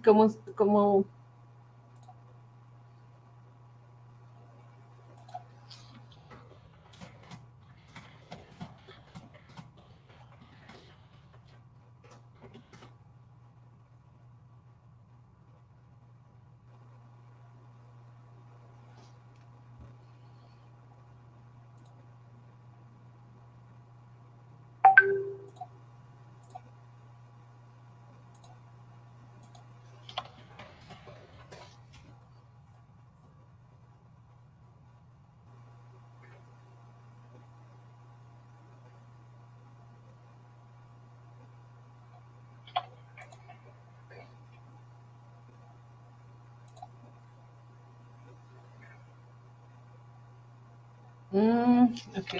Como, como ok.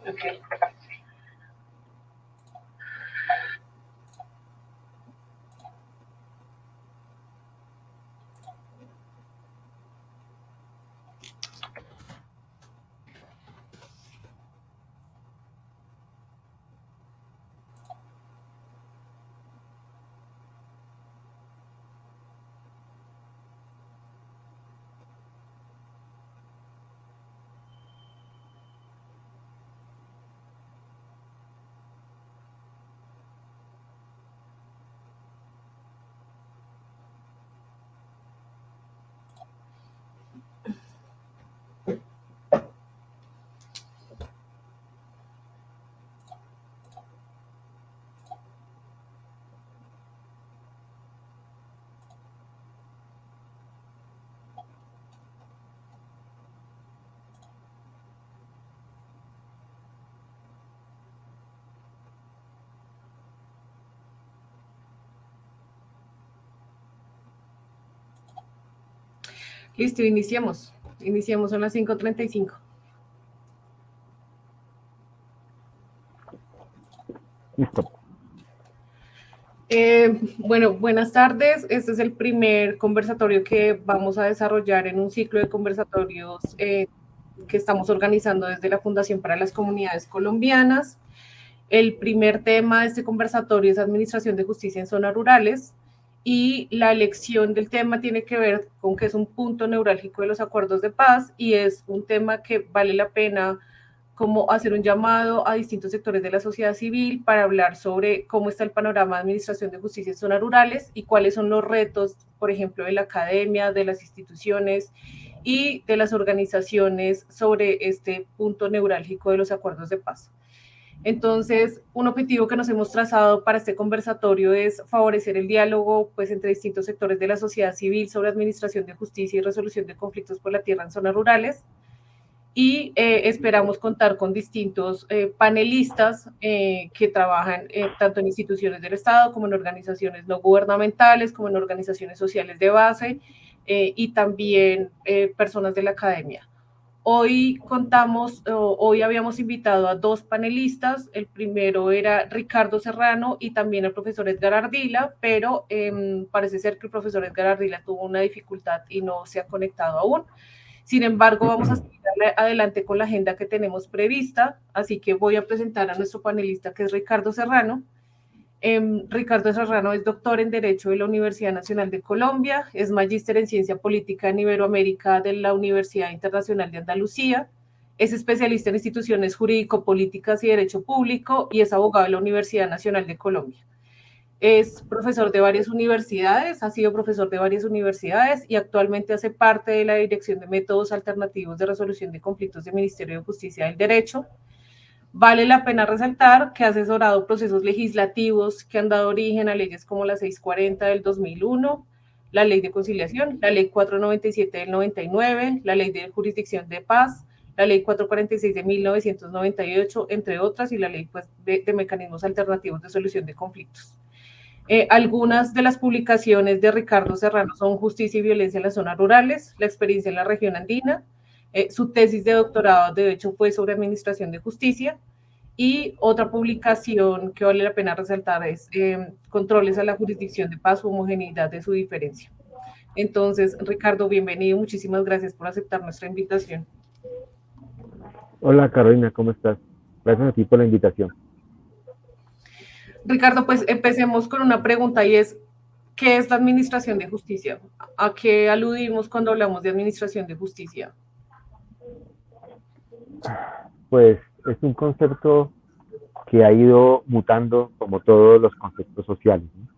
Ok. Listo, iniciemos. Iniciemos, son las 5:35. Listo. Bueno, buenas tardes. Este es el primer conversatorio que vamos a desarrollar en un ciclo de conversatorios que estamos organizando desde la Fundación para las Comunidades Colombianas. El primer tema de este conversatorio es Administración de Justicia en Zonas Rurales y la elección del tema tiene que ver con que es un punto neurálgico de los acuerdos de paz y es un tema que vale la pena como hacer un llamado a distintos sectores de la sociedad civil para hablar sobre cómo está el panorama de administración de justicia en zonas rurales y cuáles son los retos, por ejemplo, de la academia, de las instituciones y de las organizaciones sobre este punto neurálgico de los acuerdos de paz. Entonces, un objetivo que nos hemos trazado para este conversatorio es favorecer el diálogo pues, entre distintos sectores de la sociedad civil sobre administración de justicia y resolución de conflictos por la tierra en zonas rurales. Y esperamos contar con distintos panelistas que trabajan tanto en instituciones del Estado como en organizaciones no gubernamentales, como en organizaciones sociales de base y también personas de la academia. Hoy habíamos invitado a dos panelistas. El primero era Ricardo Serrano y también el profesor Edgar Ardila, pero parece ser que el profesor Edgar Ardila tuvo una dificultad y no se ha conectado aún. Sin embargo, vamos a seguir adelante con la agenda que tenemos prevista, así que voy a presentar a nuestro panelista, que es Ricardo Serrano. Ricardo Serrano es doctor en Derecho de la Universidad Nacional de Colombia, es magíster en Ciencia Política en Iberoamérica de la Universidad Internacional de Andalucía, es especialista en instituciones jurídico-políticas y derecho público y es abogado de la Universidad Nacional de Colombia. Es profesor de varias universidades, ha sido profesor de varias universidades y actualmente hace parte de la Dirección de Métodos Alternativos de Resolución de Conflictos del Ministerio de Justicia y del Derecho. Vale la pena resaltar que ha asesorado procesos legislativos que han dado origen a leyes como la 640 del 2001, la Ley de Conciliación, la Ley 497 del 99, la Ley de Jurisdicción de Paz, la Ley 446 de 1998, entre otras, y la Ley pues, de Mecanismos Alternativos de Solución de Conflictos. Algunas de las publicaciones de Ricardo Serrano son Justicia y Violencia en las Zonas Rurales, la experiencia en la región andina. Su tesis de doctorado, de hecho, fue sobre Administración de Justicia. Y otra publicación que vale la pena resaltar es Controles a la Jurisdicción de Paz, homogeneidad de su diferencia. Entonces, Ricardo, bienvenido. Muchísimas gracias por aceptar nuestra invitación. Hola Carolina, ¿cómo estás? Gracias a ti por la invitación. Ricardo, pues empecemos con una pregunta y es, ¿qué es la Administración de Justicia? ¿A qué aludimos cuando hablamos de Administración de Justicia? Pues es un concepto que ha ido mutando como todos los conceptos sociales, ¿no?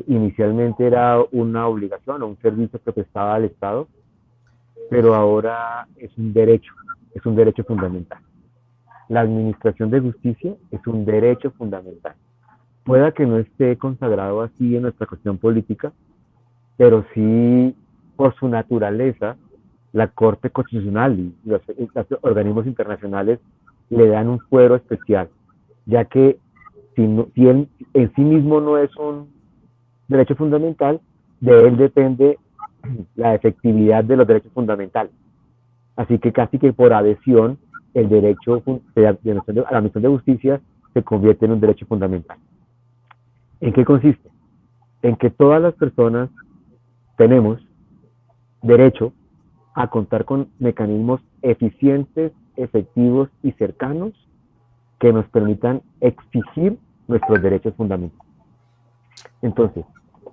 Inicialmente era una obligación o un servicio que prestaba al Estado, pero ahora es un derecho fundamental. La administración de justicia es un derecho fundamental. Pueda que no esté consagrado así en nuestra cuestión política, pero sí por su naturaleza, la Corte Constitucional y los organismos internacionales le dan un fuero especial, ya que si él en sí mismo no es un derecho fundamental, de él depende la efectividad de los derechos fundamentales. Así que casi que por adhesión, el derecho a la admisión de justicia se convierte en un derecho fundamental. ¿En qué consiste? En que todas las personas tenemos derecho a contar con mecanismos eficientes, efectivos y cercanos que nos permitan exigir nuestros derechos fundamentales. Entonces,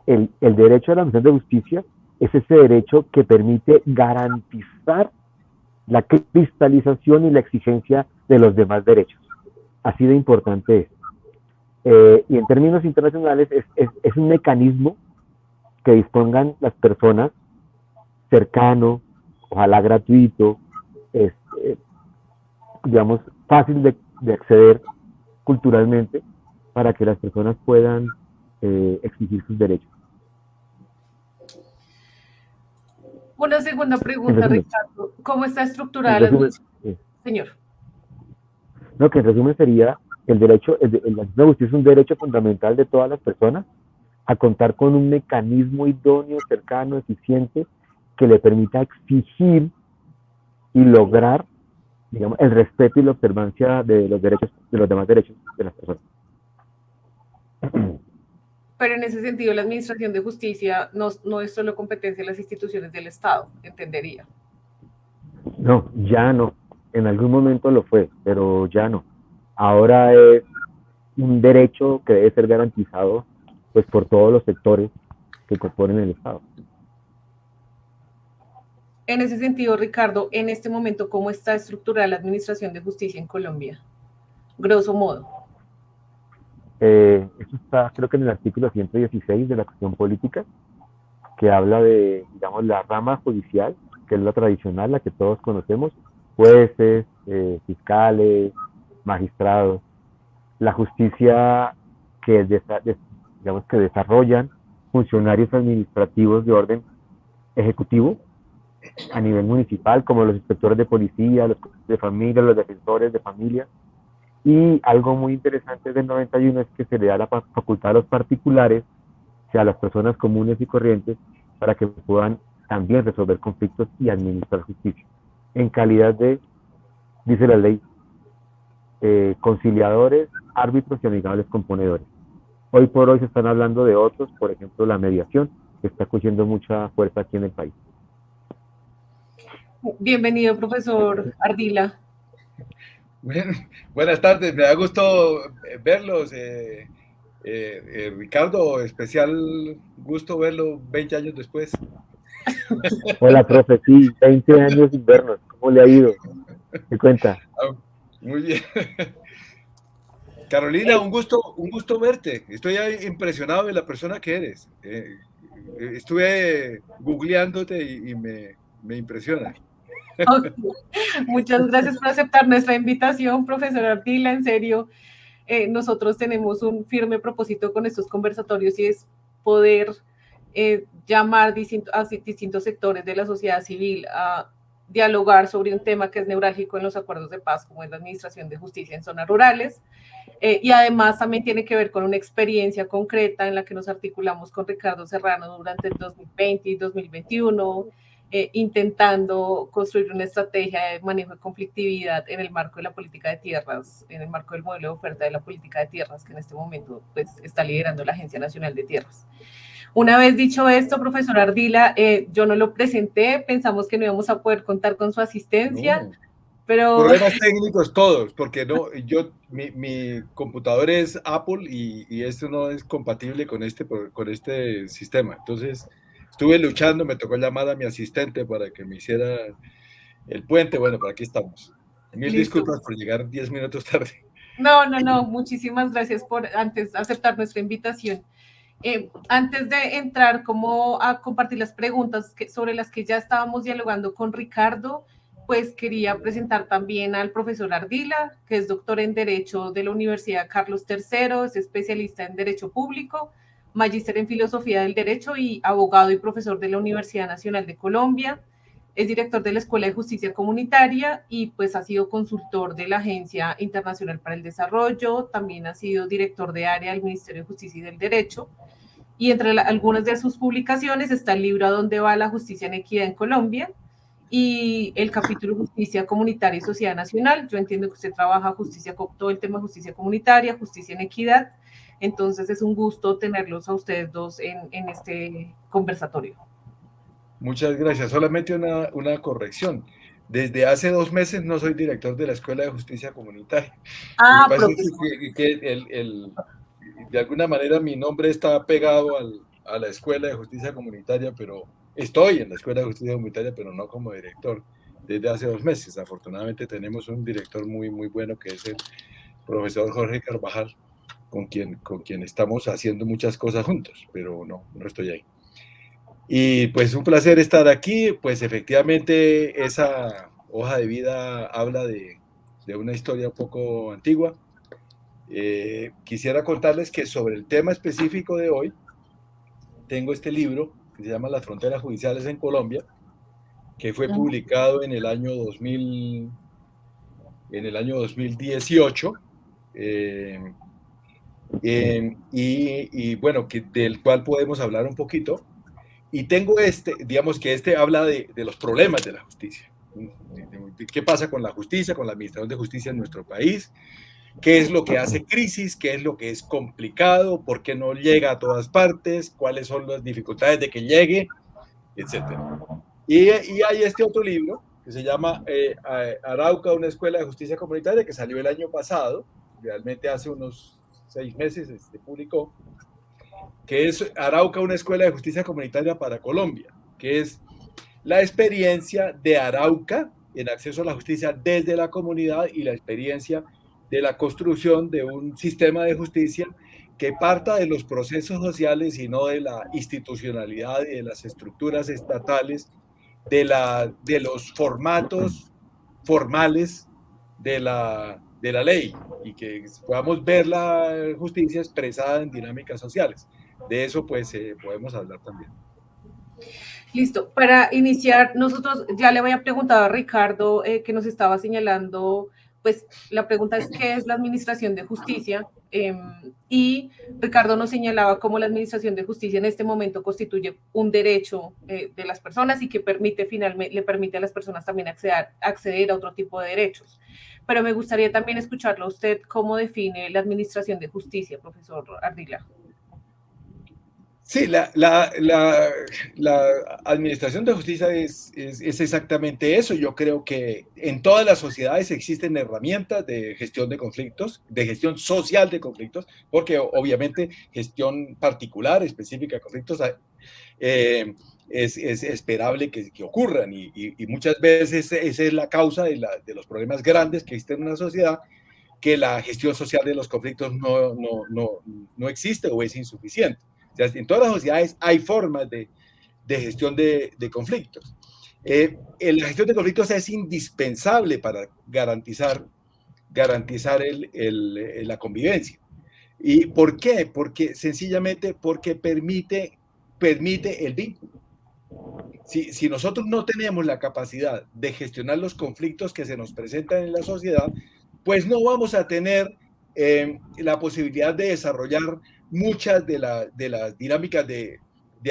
el derecho a la admisión de justicia es ese derecho que permite garantizar la cristalización y la exigencia de los demás derechos. Así de importante es. Y en términos internacionales es un mecanismo que dispongan las personas cercano, ojalá gratuito, digamos, fácil de acceder culturalmente para que las personas puedan exigir sus derechos. Una segunda pregunta, Ricardo. ¿Cómo está estructurada la administración? Señor. No, que en resumen sería el derecho, la justicia es un derecho fundamental de todas las personas a contar con un mecanismo idóneo, cercano, eficiente, que le permita exigir y lograr, digamos, el respeto y la observancia de los derechos, de los demás derechos de las personas. Pero en ese sentido, la Administración de Justicia no es solo competencia de las instituciones del Estado, entendería. No, ya no. En algún momento lo fue, pero ya no. Ahora es un derecho que debe ser garantizado pues por todos los sectores que componen el Estado. En ese sentido, Ricardo, en este momento, ¿cómo está estructurada la Administración de Justicia en Colombia? Grosso modo. Eso está, creo que en el artículo 116 de la Constitución Política, que habla de, digamos, la rama judicial, que es la tradicional, la que todos conocemos, jueces, fiscales, magistrados, la justicia que, digamos, que desarrollan funcionarios administrativos de orden ejecutivo a nivel municipal, como los inspectores de policía, los de familia, los defensores de familia. Y algo muy interesante del 91 es que se le da la facultad a los particulares, o sea, a las personas comunes y corrientes, para que puedan también resolver conflictos y administrar justicia. En calidad de, dice la ley, conciliadores, árbitros y amigables componedores. Hoy por hoy se están hablando de otros, por ejemplo, la mediación, que está cogiendo mucha fuerza aquí en el país. Bienvenido, profesor Ardila. Bueno, buenas tardes, me da gusto verlos. Ricardo, especial gusto verlo 20 años después. Hola, profe, sí, 20 años sin vernos, ¿cómo le ha ido? ¿Qué cuenta? Muy bien. Carolina, un gusto verte. Estoy impresionado de la persona que eres. Estuve googleándote y me impresiona. Ok. Muchas gracias por aceptar nuestra invitación, profesor Ardila. En serio, nosotros tenemos un firme propósito con estos conversatorios y es poder llamar a distintos sectores de la sociedad civil a dialogar sobre un tema que es neurálgico en los acuerdos de paz, como es la administración de justicia en zonas rurales. Y además también tiene que ver con una experiencia concreta en la que nos articulamos con Ricardo Serrano durante el 2020 y 2021, intentando construir una estrategia de manejo de conflictividad en el marco de la política de tierras, en el marco del modelo de oferta de la política de tierras que en este momento pues, está liderando la Agencia Nacional de Tierras. Una vez dicho esto, profesor Ardila, yo no lo presenté, pensamos que no íbamos a poder contar con su asistencia, No. pero... Problemas técnicos todos, porque no, mi computador es Apple y esto no es compatible con este sistema. Entonces, estuve luchando, me tocó llamar a mi asistente para que me hiciera el puente. Bueno, por aquí estamos. Mil Listo. disculpas por llegar 10 minutos tarde. No, muchísimas gracias por antes aceptar nuestra invitación. Antes de entrar como a compartir las preguntas sobre las que ya estábamos dialogando con Ricardo, pues quería presentar también al profesor Ardila, que es doctor en Derecho de la Universidad Carlos III, es especialista en Derecho Público, magíster en Filosofía del Derecho y abogado y profesor de la Universidad Nacional de Colombia. Es director de la Escuela de Justicia Comunitaria y pues ha sido consultor de la Agencia Internacional para el Desarrollo, también ha sido director de área del Ministerio de Justicia y del Derecho. Y entre algunas de sus publicaciones está el libro ¿A dónde va la justicia en equidad en Colombia? Y el capítulo Justicia Comunitaria y Sociedad Nacional. Yo entiendo que usted trabaja justicia, todo el tema de justicia comunitaria, justicia en equidad. Entonces es un gusto tenerlos a ustedes dos en este conversatorio. Muchas gracias. Solamente una corrección. Desde hace 2 meses no soy director de la Escuela de Justicia Comunitaria. Lo que pasa es que de alguna manera mi nombre está pegado a la Escuela de Justicia Comunitaria, pero estoy en la Escuela de Justicia Comunitaria, pero no como director desde hace 2 meses. Afortunadamente tenemos un director muy, muy bueno que es el profesor Jorge Carvajal, con quien estamos haciendo muchas cosas juntos, pero no estoy ahí. Y pues un placer estar aquí, pues efectivamente esa hoja de vida habla de una historia un poco antigua. Quisiera contarles que sobre el tema específico de hoy, tengo este libro que se llama Las fronteras judiciales en Colombia, que fue publicado en el año 2018, y bueno, del cual podemos hablar un poquito. Y tengo digamos que habla de los problemas de la justicia. ¿Qué pasa con la justicia, con la administración de justicia en nuestro país? ¿Qué es lo que hace crisis? ¿Qué es lo que es complicado? ¿Por qué no llega a todas partes? ¿Cuáles son las dificultades de que llegue? Etcétera. Y hay este otro libro que se llama Arauca, una escuela de justicia comunitaria, que salió el año pasado, realmente hace unos 6 meses se publicó, que es Arauca, una escuela de justicia comunitaria para Colombia, que es la experiencia de Arauca en acceso a la justicia desde la comunidad y la experiencia de la construcción de un sistema de justicia que parta de los procesos sociales y no de la institucionalidad y de las estructuras estatales, de los formatos formales de la ley, y que podamos ver la justicia expresada en dinámicas sociales. De eso pues podemos hablar también. Listo, para iniciar, nosotros ya le había preguntado a Ricardo que nos estaba señalando, pues la pregunta es ¿qué es la administración de justicia? Y Ricardo nos señalaba cómo la administración de justicia en este momento constituye un derecho de las personas y que le permite a las personas también acceder a otro tipo de derechos. Pero me gustaría también escucharlo a usted, ¿cómo define la administración de justicia, profesor Ardila? Sí, la administración de justicia es exactamente eso. Yo creo que en todas las sociedades existen herramientas de gestión de conflictos, de gestión social de conflictos, porque obviamente gestión particular, específica de conflictos, es esperable que ocurran, y muchas veces esa es la causa de los problemas grandes que existen en una sociedad, que la gestión social de los conflictos no existe o es insuficiente. O sea, en todas las sociedades hay formas de gestión de conflictos. La gestión de conflictos es indispensable para garantizar la convivencia. ¿Y por qué? Porque sencillamente porque permite el vínculo. Si nosotros no tenemos la capacidad de gestionar los conflictos que se nos presentan en la sociedad, pues no vamos a tener la posibilidad de desarrollar muchas de las dinámicas de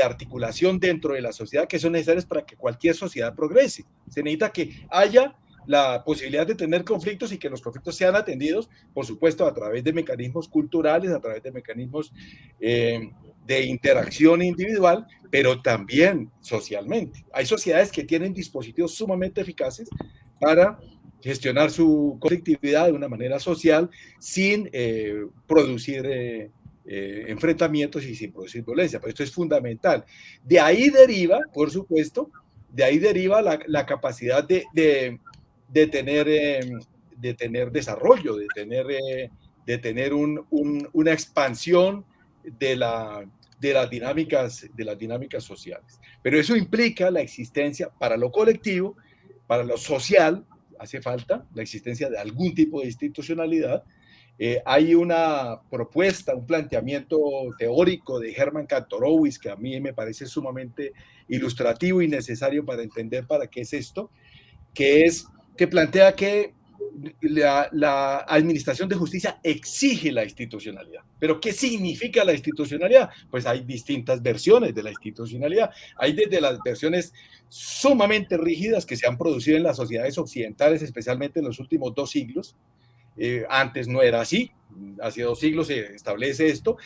articulación dentro de la sociedad que son necesarias para que cualquier sociedad progrese. Se necesita que haya la posibilidad de tener conflictos y que los conflictos sean atendidos, por supuesto, a través de mecanismos culturales, a través de mecanismos de interacción individual, pero también socialmente. Hay sociedades que tienen dispositivos sumamente eficaces para gestionar su conflictividad de una manera social sin producir enfrentamientos y sin producir violencia. Pero esto es fundamental. De ahí deriva, por supuesto, la capacidad de tener desarrollo, de tener una expansión de las dinámicas sociales. Pero eso implica la existencia para lo colectivo, para lo social, hace falta la existencia de algún tipo de institucionalidad. Hay una propuesta, un planteamiento teórico de Hermann Kantorowicz que a mí me parece sumamente ilustrativo y necesario para entender para qué es esto, que plantea que la administración de justicia exige la institucionalidad. ¿Pero qué significa la institucionalidad? Pues hay distintas versiones de la institucionalidad. Hay desde las versiones sumamente rígidas que se han producido en las sociedades occidentales, especialmente en los últimos 2 siglos. Antes no era así. Hace 2 siglos se establece esto,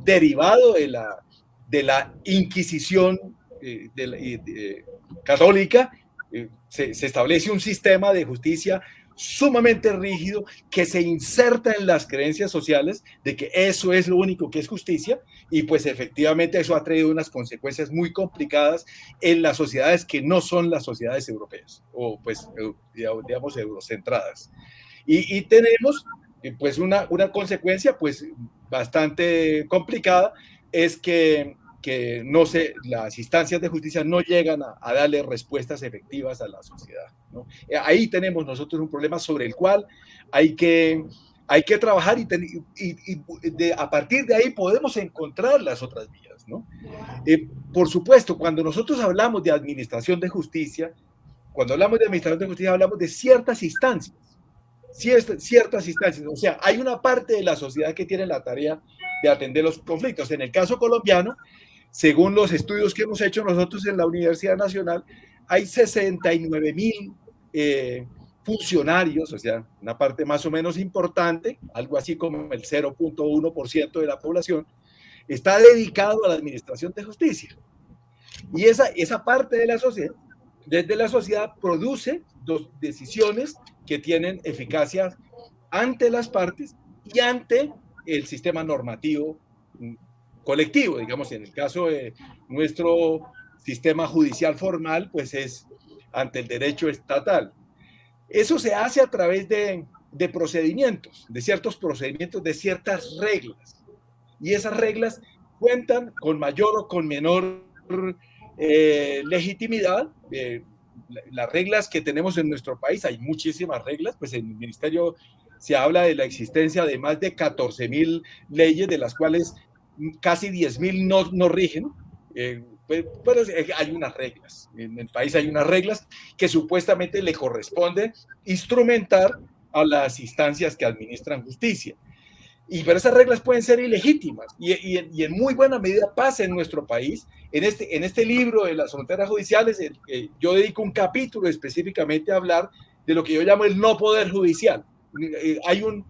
derivado de la Inquisición católica. Se establece un sistema de justicia sumamente rígido que se inserta en las creencias sociales de que eso es lo único que es justicia, y pues efectivamente eso ha traído unas consecuencias muy complicadas en las sociedades que no son las sociedades europeas o pues digamos eurocentradas, y tenemos pues una consecuencia pues bastante complicada, es que las instancias de justicia no llegan a darle respuestas efectivas a la sociedad, ¿no? Ahí tenemos nosotros un problema sobre el cual hay que trabajar, y a partir de ahí podemos encontrar las otras vías, ¿no? Por supuesto, cuando nosotros hablamos de administración de justicia, hablamos de ciertas instancias, o sea, hay una parte de la sociedad que tiene la tarea de atender los conflictos. En el caso colombiano, según los estudios que hemos hecho nosotros en la Universidad Nacional, hay 69.000 funcionarios, o sea, una parte más o menos importante, algo así como el 0.1% de la población, está dedicado a la administración de justicia. Y esa parte de la sociedad, desde la sociedad, produce decisiones que tienen eficacia ante las partes y ante el sistema normativo colectivo. Digamos, en el caso de nuestro sistema judicial formal, pues es ante el derecho estatal. Eso se hace a través de procedimientos, de ciertos procedimientos, de ciertas reglas. Y esas reglas cuentan con mayor o con menor legitimidad. Las reglas que tenemos en nuestro país, hay muchísimas reglas, pues en el Ministerio se habla de la existencia de más de 14.000 leyes, de las cuales casi 10.000 no rigen, pero hay unas reglas, en el país hay unas reglas que supuestamente le corresponde instrumentar a las instancias que administran justicia. Pero esas reglas pueden ser ilegítimas, y en muy buena medida pasa en nuestro país. En este libro de las fronteras judiciales, yo dedico un capítulo específicamente a hablar de lo que yo llamo el no poder judicial. Hay una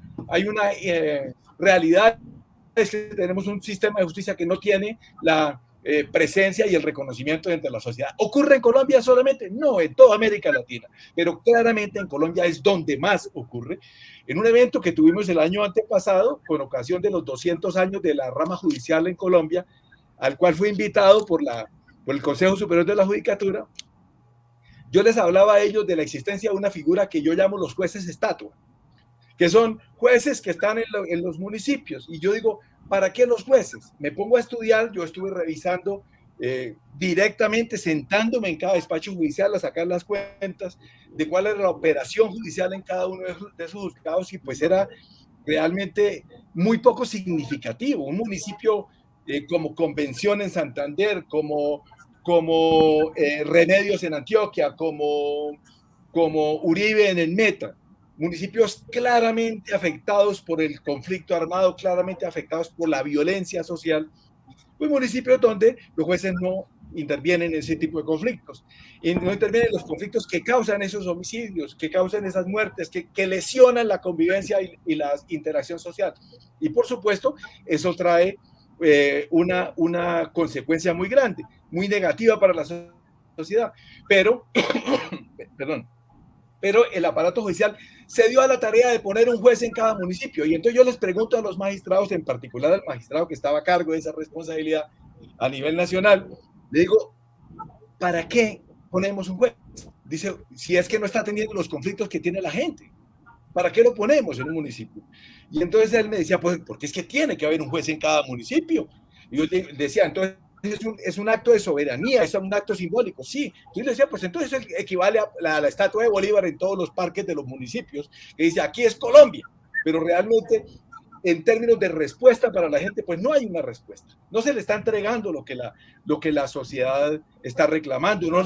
realidad, es que tenemos un sistema de justicia que no tiene la presencia y el reconocimiento entre la sociedad. ¿Ocurre en Colombia solamente? No, en toda América Latina, pero claramente en Colombia es donde más ocurre. En un evento que tuvimos el año antepasado, con ocasión de los 200 años de la rama judicial en Colombia, al cual fui invitado por el Consejo Superior de la Judicatura, yo les hablaba a ellos de la existencia de una figura que yo llamo los jueces estatua, que son jueces que están en los municipios. Y yo digo, ¿para qué los jueces? Me pongo a estudiar, yo estuve revisando directamente, sentándome en cada despacho judicial a sacar las cuentas de cuál era la operación judicial en cada uno de esos juzgados, y pues era realmente muy poco significativo. Un municipio como Convención en Santander, como Remedios en Antioquia, como Uribe en el Meta, municipios claramente afectados por el conflicto armado, claramente afectados por la violencia social, pues municipios donde los jueces no intervienen en ese tipo de conflictos, y no intervienen en los conflictos que causan esos homicidios, que causan esas muertes, que lesionan la convivencia y la interacción social. Y por supuesto, eso trae una consecuencia muy grande, muy negativa para la sociedad. Pero, perdón, pero el aparato judicial se dio a la tarea de poner un juez en cada municipio. Y entonces yo les pregunto a los magistrados, en particular al magistrado que estaba a cargo de esa responsabilidad a nivel nacional, le digo, ¿para qué ponemos un juez? Dice, si es que no está atendiendo los conflictos que tiene la gente, ¿para qué lo ponemos en un municipio? Y entonces él me decía, pues, porque es que tiene que haber un juez en cada municipio. Y yo decía, entonces es un acto de soberanía, es un acto simbólico, sí. Yo le decía, pues entonces equivale a la estatua de Bolívar en todos los parques de los municipios, que dice, aquí es Colombia, pero realmente en términos de respuesta para la gente, pues no hay una respuesta. No se le está entregando lo que la sociedad está reclamando, no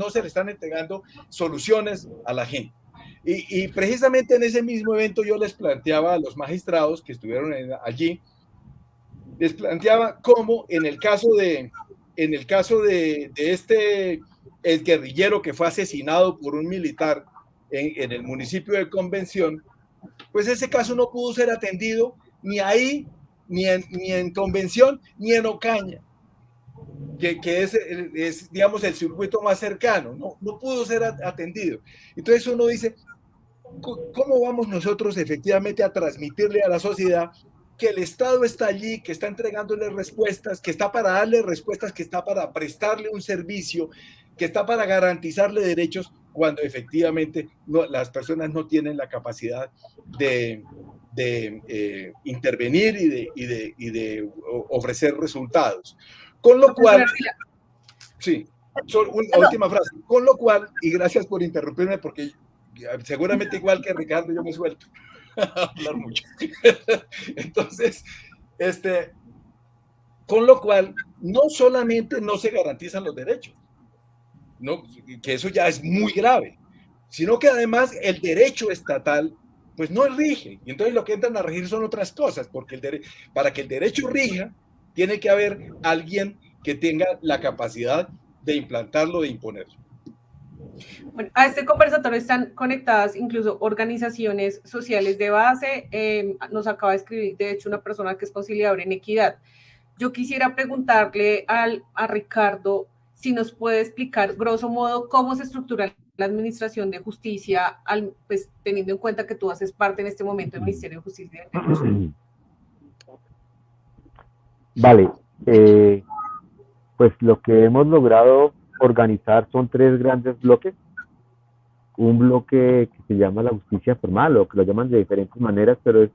se le están entregando soluciones a la gente. Y precisamente en ese mismo evento yo les planteaba a los magistrados que estuvieron allí, les planteaba cómo en el caso de este el guerrillero que fue asesinado por un militar en el municipio de Convención, pues ese caso no pudo ser atendido ni ahí, ni en Convención, ni en Ocaña, que es, digamos, el circuito más cercano, no pudo ser atendido. Entonces uno dice, ¿cómo vamos nosotros efectivamente a transmitirle a la sociedad que el Estado está allí, que está entregándole respuestas, que está para darle respuestas, que está para prestarle un servicio, que está para garantizarle derechos, cuando efectivamente las personas no tienen la capacidad de intervenir y de ofrecer resultados? Con lo cual, sí, última frase, con lo cual, y gracias por interrumpirme, porque seguramente igual que Ricardo yo me suelto a hablar mucho. Entonces, con lo cual, no solamente no se garantizan los derechos, ¿no? Que eso ya es muy grave, sino que además el derecho estatal pues no rige, y entonces lo que entran a regir son otras cosas, porque para que el derecho rija, tiene que haber alguien que tenga la capacidad de implantarlo, de imponerlo. Bueno, a este conversatorio están conectadas incluso organizaciones sociales de base. Nos acaba de escribir, de hecho, una persona que es conciliadora en equidad. Yo quisiera preguntarle a Ricardo si nos puede explicar, grosso modo, cómo se estructura la administración de justicia, pues, teniendo en cuenta que tú haces parte en este momento del Ministerio de Justicia y Derecho. Vale, pues lo que hemos logrado organizar son 3 grandes bloques. Un bloque que se llama la justicia formal, o que lo llaman de diferentes maneras, pero es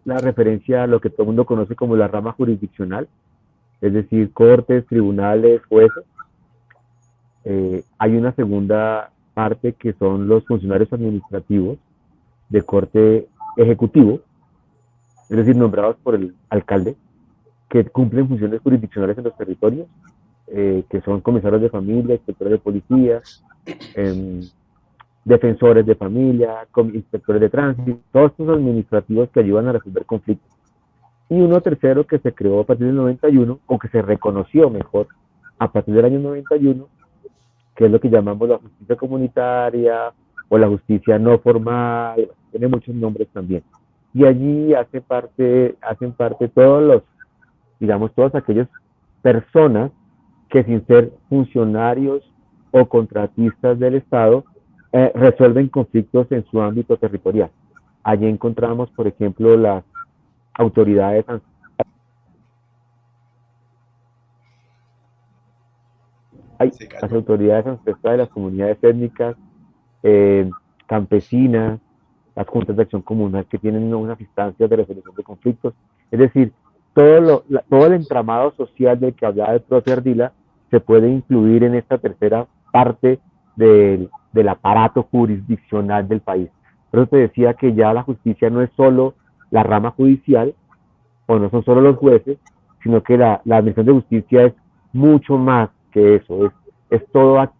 la referencia a lo que todo el mundo conoce como la rama jurisdiccional, es decir, cortes, tribunales, jueces. Hay una segunda parte que son los funcionarios administrativos de corte ejecutivo, es decir, nombrados por el alcalde, que cumplen funciones jurisdiccionales en los territorios, que son comisarios de familia, inspectores de policía, defensores de familia, inspectores de tránsito, todos estos administrativos que ayudan a resolver conflictos. Y uno tercero que se creó a partir del 91, o que se reconoció mejor a partir del año 91, que es lo que llamamos la justicia comunitaria o la justicia no formal, tiene muchos nombres también. Y allí hacen parte todos todas aquellas personas que, sin ser funcionarios o contratistas del Estado, resuelven conflictos en su ámbito territorial. Allí encontramos, por ejemplo, las autoridades ancestrales de las comunidades étnicas, campesinas, las juntas de acción comunal que tienen unas instancias de resolución de conflictos. Es decir, todo el entramado social del que hablaba el profe Ardila se puede incluir en esta tercera parte del aparato jurisdiccional del país. Por eso te decía que ya la justicia no es solo la rama judicial, o no son solo los jueces, sino que la administración de justicia es mucho más que eso, es toda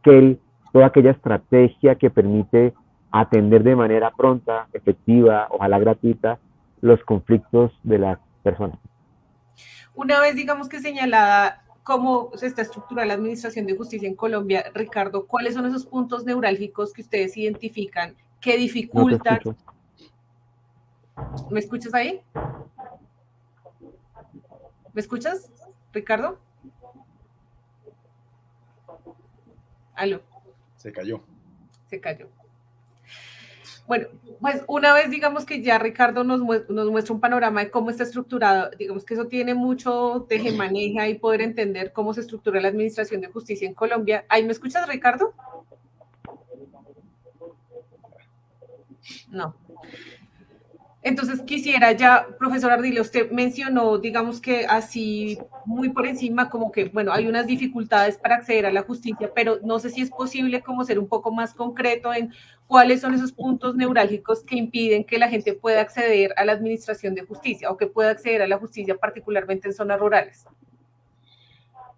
aquella estrategia que permite atender de manera pronta, efectiva, ojalá gratuita, los conflictos de las personas. Una vez, digamos que señalada cómo se está estructurada la administración de justicia en Colombia, Ricardo, ¿cuáles son esos puntos neurálgicos que ustedes identifican que dificultan? No te escucho. ¿Me escuchas ahí? ¿Me escuchas, Ricardo? Aló. Se cayó. Se cayó. Bueno, pues una vez digamos que ya Ricardo nos muestra un panorama de cómo está estructurado, digamos que eso tiene mucho tejemaneja y poder entender cómo se estructura la administración de justicia en Colombia. ¿Ahí me escuchas, Ricardo? No. Entonces quisiera ya, profesor Ardila, usted mencionó, digamos que así muy por encima, como que, bueno, hay unas dificultades para acceder a la justicia, pero no sé si es posible como ser un poco más concreto en cuáles son esos puntos neurálgicos que impiden que la gente pueda acceder a la administración de justicia o que pueda acceder a la justicia particularmente en zonas rurales.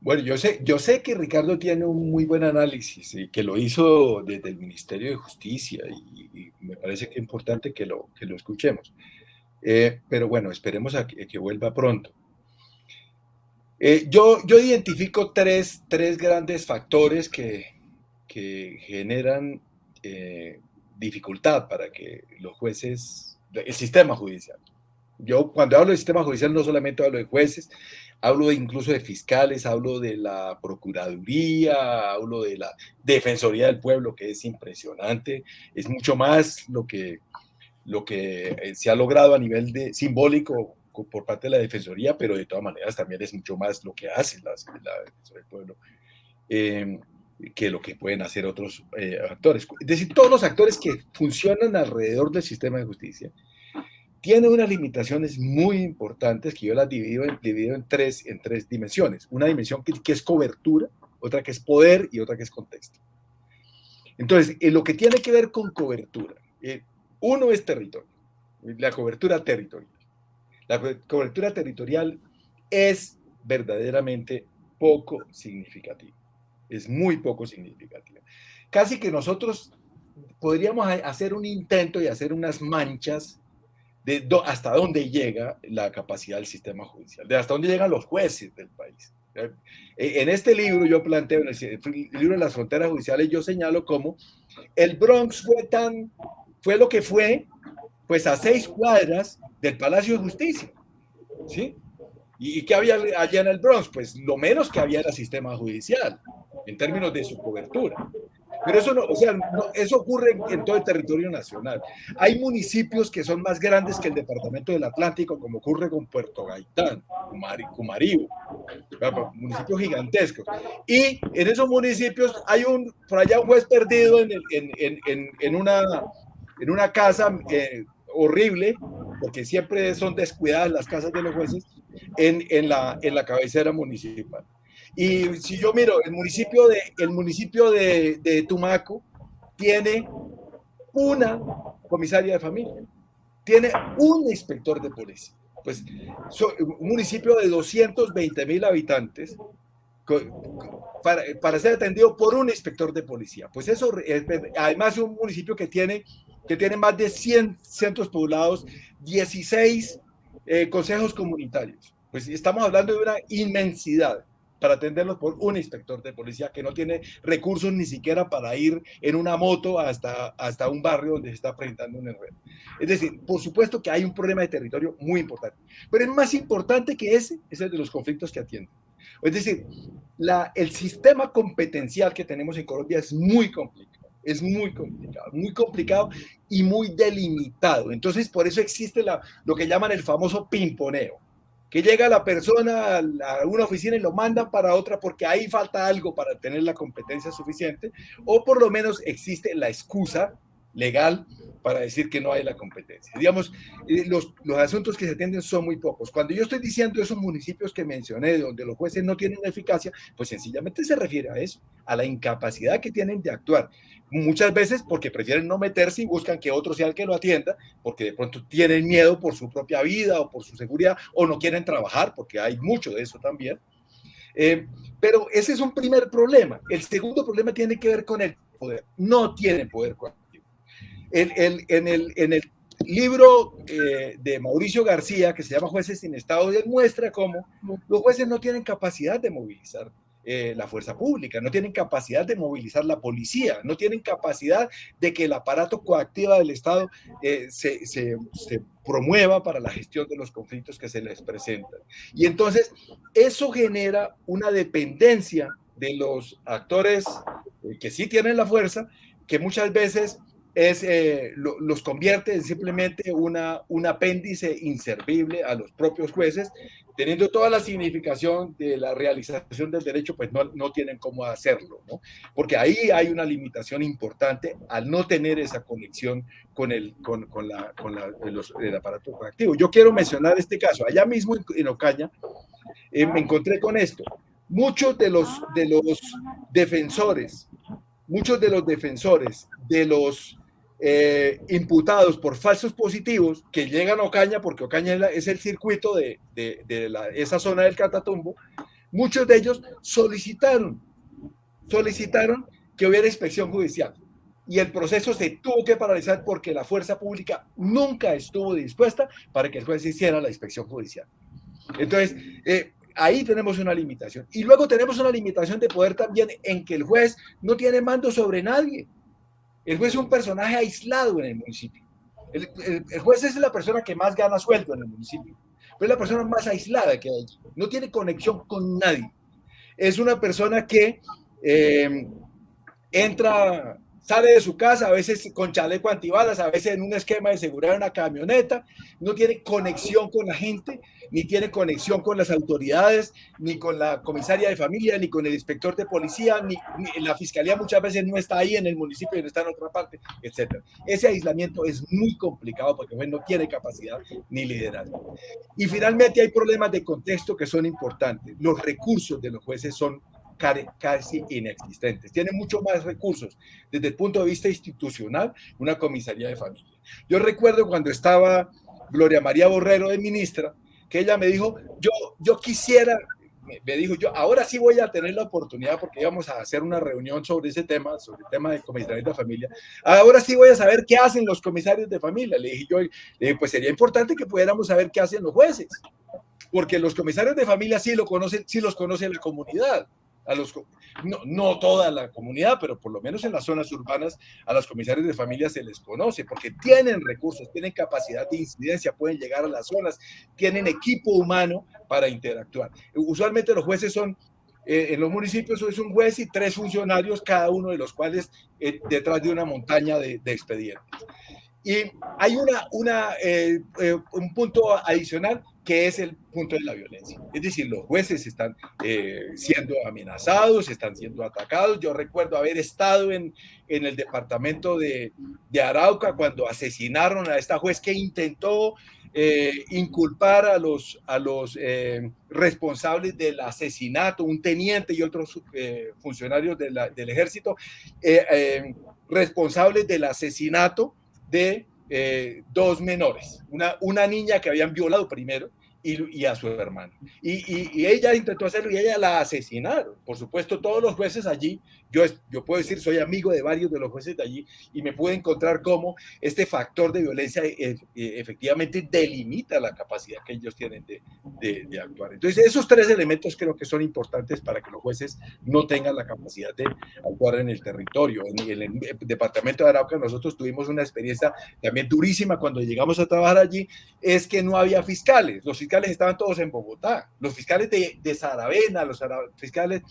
Bueno, yo sé que Ricardo tiene un muy buen análisis y que lo hizo desde el Ministerio de Justicia y me parece que es importante que lo escuchemos. Pero bueno, esperemos a que vuelva pronto. Yo identifico tres grandes factores que generan dificultad para que los jueces, el sistema judicial. Yo cuando hablo de sistema judicial no solamente hablo de jueces, hablo incluso de fiscales, hablo de la Procuraduría, hablo de la Defensoría del Pueblo, que es impresionante, es mucho más lo que se ha logrado a nivel simbólico por parte de la Defensoría, pero de todas maneras también es mucho más lo que hace la Defensoría del Pueblo que lo que pueden hacer otros actores. Es decir, todos los actores que funcionan alrededor del sistema de justicia tiene unas limitaciones muy importantes que yo las divido en tres dimensiones. Una dimensión que es cobertura, otra que es poder y otra que es contexto. Entonces, en lo que tiene que ver con cobertura, uno es territorio, la cobertura territorial. La cobertura territorial es verdaderamente poco significativa, es muy poco significativa. Casi que nosotros podríamos hacer un intento y hacer unas manchas de hasta dónde llega la capacidad del sistema judicial, de hasta dónde llegan los jueces del país. En este libro yo planteo, en el libro de las fronteras judiciales, yo señalo cómo el Bronx fue lo que fue, pues a 6 cuadras del Palacio de Justicia, ¿sí? ¿Y qué había allá en el Bronx? Pues lo menos que había era sistema judicial, en términos de su cobertura. Pero eso no, o sea, eso ocurre en todo el territorio nacional. Hay municipios que son más grandes que el departamento del Atlántico, como ocurre con Puerto Gaitán, Cumarío, municipios gigantescos. Y en esos municipios hay por allá un juez perdido en una casa horrible, porque siempre son descuidadas las casas de los jueces, en la cabecera municipal. Y si yo miro, el municipio de Tumaco tiene una comisaria de familia, tiene un inspector de policía. Pues un municipio de 220,000 habitantes para ser atendido por un inspector de policía. Pues eso, además, es un municipio que tiene más de 100 centros poblados, 16 consejos comunitarios. Pues estamos hablando de una inmensidad para atenderlos por un inspector de policía que no tiene recursos ni siquiera para ir en una moto hasta un barrio donde se está presentando un enredo. Es decir, por supuesto que hay un problema de territorio muy importante, pero es más importante que ese es el de los conflictos que atienden. Es decir, el sistema competencial que tenemos en Colombia es muy complicado. Es muy complicado y muy delimitado. Entonces, por eso existe lo que llaman el famoso pimponeo, que llega la persona a una oficina y lo mandan para otra porque ahí falta algo para tener la competencia suficiente, o por lo menos existe la excusa legal para decir que no hay la competencia. Digamos, los asuntos que se atienden son muy pocos. Cuando yo estoy diciendo esos municipios que mencioné, donde los jueces no tienen eficacia, pues sencillamente se refiere a eso, a la incapacidad que tienen de actuar. Muchas veces porque prefieren no meterse y buscan que otro sea el que lo atienda, porque de pronto tienen miedo por su propia vida o por su seguridad, o no quieren trabajar, porque hay mucho de eso también. Pero ese es un primer problema. El segundo problema tiene que ver con el poder. No tienen poder coactivo. En el libro de Mauricio García, que se llama Jueces sin Estado, él muestra cómo los jueces no tienen capacidad de movilizar la fuerza pública, no tienen capacidad de movilizar la policía, no tienen capacidad de que el aparato coactivo del Estado se promueva para la gestión de los conflictos que se les presentan. Y entonces eso genera una dependencia de los actores que sí tienen la fuerza, que muchas veces los convierte en simplemente un apéndice inservible a los propios jueces, teniendo toda la significación de la realización del derecho, pues no tienen cómo hacerlo, ¿no? Porque ahí hay una limitación importante al no tener esa conexión con el aparato coactivo. Yo quiero mencionar este caso. Allá mismo en Ocaña me encontré con esto. Muchos de los defensores de los imputados por falsos positivos que llegan a Ocaña, porque Ocaña es el circuito de esa zona del Catatumbo, muchos de ellos solicitaron que hubiera inspección judicial. Y el proceso se tuvo que paralizar porque la fuerza pública nunca estuvo dispuesta para que el juez hiciera la inspección judicial. Entonces, ahí tenemos una limitación. Y luego tenemos una limitación de poder también en que el juez no tiene mando sobre nadie. El juez es un personaje aislado en el municipio. El juez es la persona que más gana sueldo en el municipio, pero es la persona más aislada que hay. No tiene conexión con nadie. Es una persona que sale de su casa, a veces con chaleco antibalas, a veces en un esquema de seguridad en una camioneta, no tiene conexión con la gente, ni tiene conexión con las autoridades, ni con la comisaria de familia, ni con el inspector de policía, ni la fiscalía muchas veces no está ahí en el municipio, no está en otra parte, etc. Ese aislamiento es muy complicado porque no tiene capacidad ni liderazgo. Y finalmente hay problemas de contexto que son importantes. Los recursos de los jueces son casi inexistentes. Tienen mucho más recursos desde el punto de vista institucional una comisaría de familia. Yo recuerdo cuando estaba Gloria María Borrero de ministra, que ella me dijo, yo quisiera, me dijo, yo ahora sí voy a tener la oportunidad, porque íbamos a hacer una reunión sobre ese tema, sobre el tema de comisarios de familia, ahora sí voy a saber qué hacen los comisarios de familia. Le dije yo, pues sería importante que pudiéramos saber qué hacen los jueces, porque los comisarios de familia sí los conoce la comunidad. No toda la comunidad, pero por lo menos en las zonas urbanas a los comisarios de familia se les conoce porque tienen recursos, tienen capacidad de incidencia, pueden llegar a las zonas, tienen equipo humano para interactuar. Usualmente los jueces son, en los municipios es un juez y 3 funcionarios, cada uno de los cuales detrás de una montaña de expedientes. Y hay un punto adicional que es el punto de la violencia. Es decir, los jueces están siendo amenazados, están siendo atacados. Yo recuerdo haber estado en el departamento de Arauca cuando asesinaron a esta juez que intentó inculpar a los responsables del asesinato, un teniente y otros funcionarios del ejército, responsables del asesinato de 2 menores, una niña que habían violado primero y a su hermano. Y ella intentó hacerlo y ella la asesinaron. Por supuesto, todos los jueces allí, yo puedo decir, soy amigo de varios de los jueces de allí y me pude encontrar cómo este factor de violencia efectivamente delimita la capacidad que ellos tienen de actuar. Entonces, esos 3 elementos creo que son importantes para que los jueces no tengan la capacidad de actuar en el territorio. En el departamento de Arauca nosotros tuvimos una experiencia también durísima cuando llegamos a trabajar allí, es que no había fiscales. Los fiscales estaban todos en Bogotá. Los fiscales de Saravena, los fiscales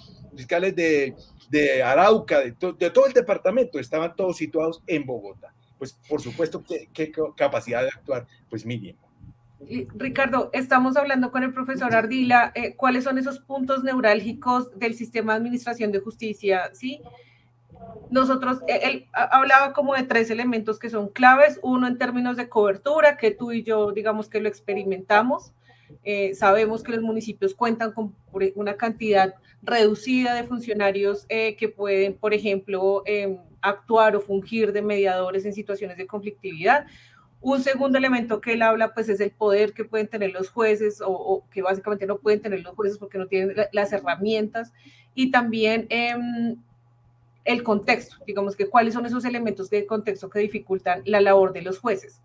de Arauca, de todo el departamento, estaban todos situados en Bogotá. Pues por supuesto, ¿qué capacidad de actuar? Pues mínimo. Ricardo, estamos hablando con el profesor ¿cuáles son esos puntos neurálgicos del sistema de administración de justicia? ¿Sí? Nosotros, él hablaba como de 3 elementos que son claves. Uno, en términos de cobertura, que tú y yo, digamos que lo experimentamos. Sabemos que los municipios cuentan con una cantidad reducida de funcionarios que pueden, por ejemplo, actuar o fungir de mediadores en situaciones de conflictividad. Un segundo elemento que él habla, pues, es el poder que pueden tener los jueces o que básicamente no pueden tener los jueces porque no tienen las herramientas. Y también el contexto, digamos que cuáles son esos elementos de contexto que dificultan la labor de los jueces.